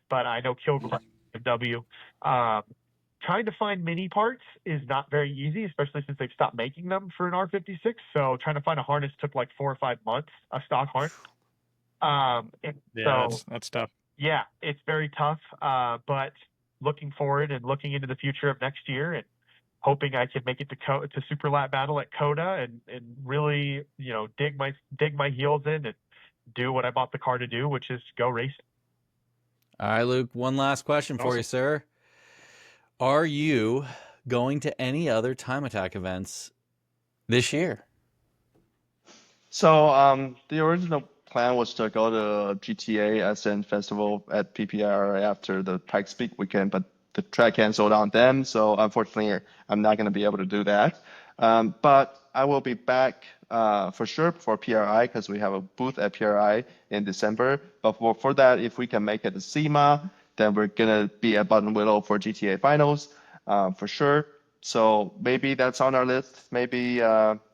but I know Kilgore W. Trying to find mini parts is not very easy, especially since they've stopped making them for an R56. So trying to find a harness took like 4 or 5 months, a stock harness.
That's tough.
Yeah, it's very tough. But looking forward and looking into the future of next year and hoping I can make it to Super Lap Battle at COTA and really, dig my heels in and do what I bought the car to do, which is go racing.
All right, Luke, one last question for you, sir. Are you going to any other time attack events this year?
So the original plan was to go to GTA SN Festival at PPR after the Pikes Peak weekend, but the track canceled on them, so unfortunately I'm not going to be able to do that. But I will be back for sure for PRI because we have a booth at PRI in December. But for that, if we can make it to SEMA, then we're going to be at Buttonwillow for GTA Finals for sure. So maybe that's on our list. Maybe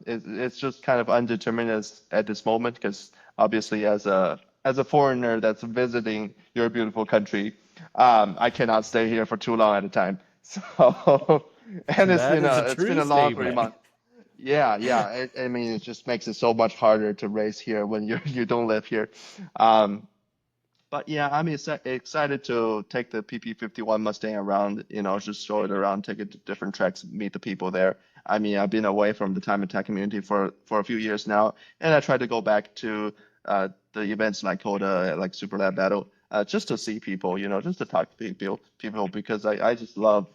it's just kind of undetermined at this moment because obviously as a foreigner that's visiting your beautiful country, I cannot stay here for too long at a time. So and it's been a long 3 months. Yeah. I mean, it just makes it so much harder to race here when you don't live here. But yeah, I'm excited to take the PP51 Mustang around, just show it around, take it to different tracks, meet the people there. I mean, I've been away from the time attack community for a few years now, and I try to go back to the events like COTA, like Super Lab Battle, just to see people, just to talk to people because I just love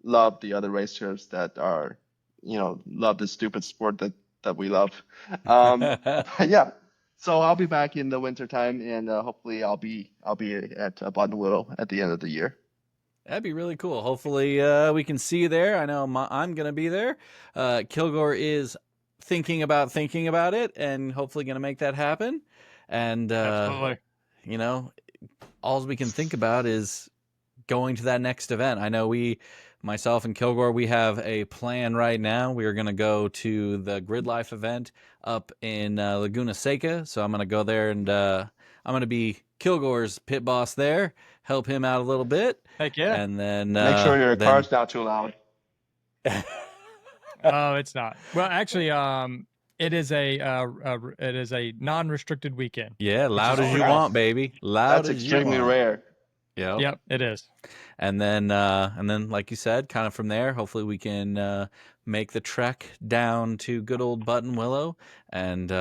the other racers that are, love the stupid sport that we love. Yeah. So I'll be back in the winter time, and hopefully I'll be at Buttonwillow at the end of the year.
That'd be really cool. Hopefully we can see you there. I know I'm going to be there. Kilgore is thinking about it, and hopefully going to make that happen. And
Absolutely.
all we can think about is going to that next event. I know myself and Kilgore, we have a plan right now. We are going to go to the Grid Life event up in Laguna Seca. So I'm going to go there and I'm going to be Kilgore's pit boss there, help him out a little bit.
Heck yeah.
And then
make sure your car's not too loud.
Oh, it's not. Well, actually, it is a non-restricted weekend.
Yeah, loud as you want, baby. Loud
That's
as you want.
extremely rare.
Yep, it is.
And then like you said, kind of from there, hopefully we can make the trek down to good old Button Willow and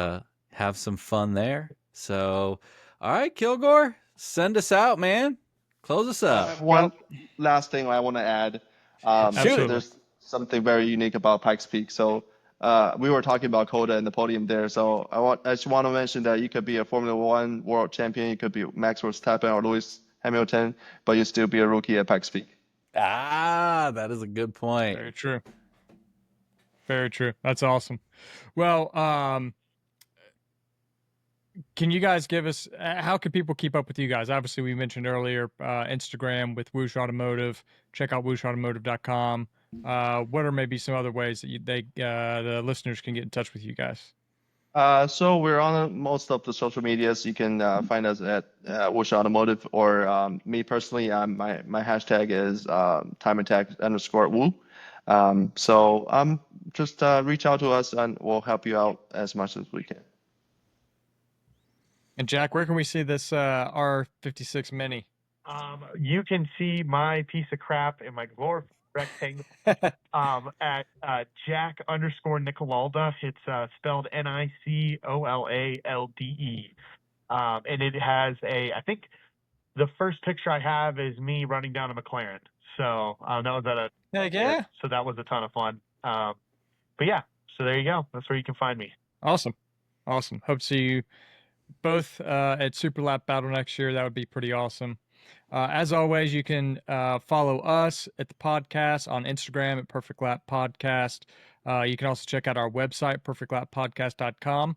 have some fun there. So, all right, Kilgore, send us out, man. Close us up.
One last thing I want to add.
Absolutely.
There's something very unique about Pikes Peak. So we were talking about Coda and the podium there. So I just want to mention that you could be a Formula One world champion, you could be Max Verstappen or Lewis Hamilton, but you still be a rookie at Pikes Peak.
That is a good point.
Very true. Very true. That's awesome. Well, can you guys give us, how can people keep up with you guys? Obviously, we mentioned earlier Instagram with Whoosh Automotive. Check out whoosautomotive.com. What are maybe some other ways that the listeners can get in touch with you guys?
So we're on most of the social medias. You can find us at Wush Automotive, or me personally, my hashtag is timeattack_woo. So just reach out to us and we'll help you out as much as we can.
And Jack, where can we see this R56 Mini?
You can see my piece of crap in my glorified rectangle at Jack_Nicolalde. It's spelled Nicolalde. And it has I think the first picture I have is me running down a McLaren. So that was at a
Heck yeah.
So that was a ton of fun. But yeah, so there you go. That's where you can find me.
Awesome. Hope to see you both at Super Lap Battle next year. That would be pretty awesome. As always, you can follow us at the podcast on Instagram at Perfect Lap Podcast. You can also check out our website, perfectlappodcast.com.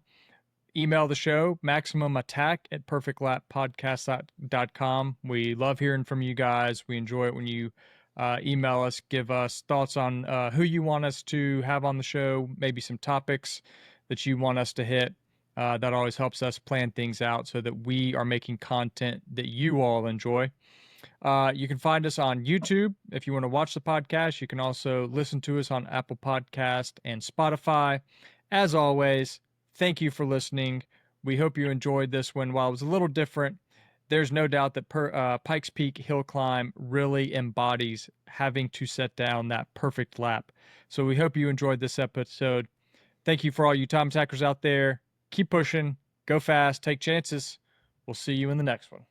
Email the show, maximumattack@perfeclappodcast.com. We love hearing from you guys. We enjoy it when you email us, give us thoughts on who you want us to have on the show, maybe some topics that you want us to hit. That always helps us plan things out so that we are making content that you all enjoy. You can find us on YouTube if you want to watch the podcast. You can also listen to us on Apple Podcast and Spotify. As always, thank you for listening. We hope you enjoyed this one. While it was a little different, there's no doubt that Pikes Peak Hillclimb really embodies having to set down that perfect lap. So we hope you enjoyed this episode. Thank you for all you time attackers out there. Keep pushing, go fast, take chances. We'll see you in the next one.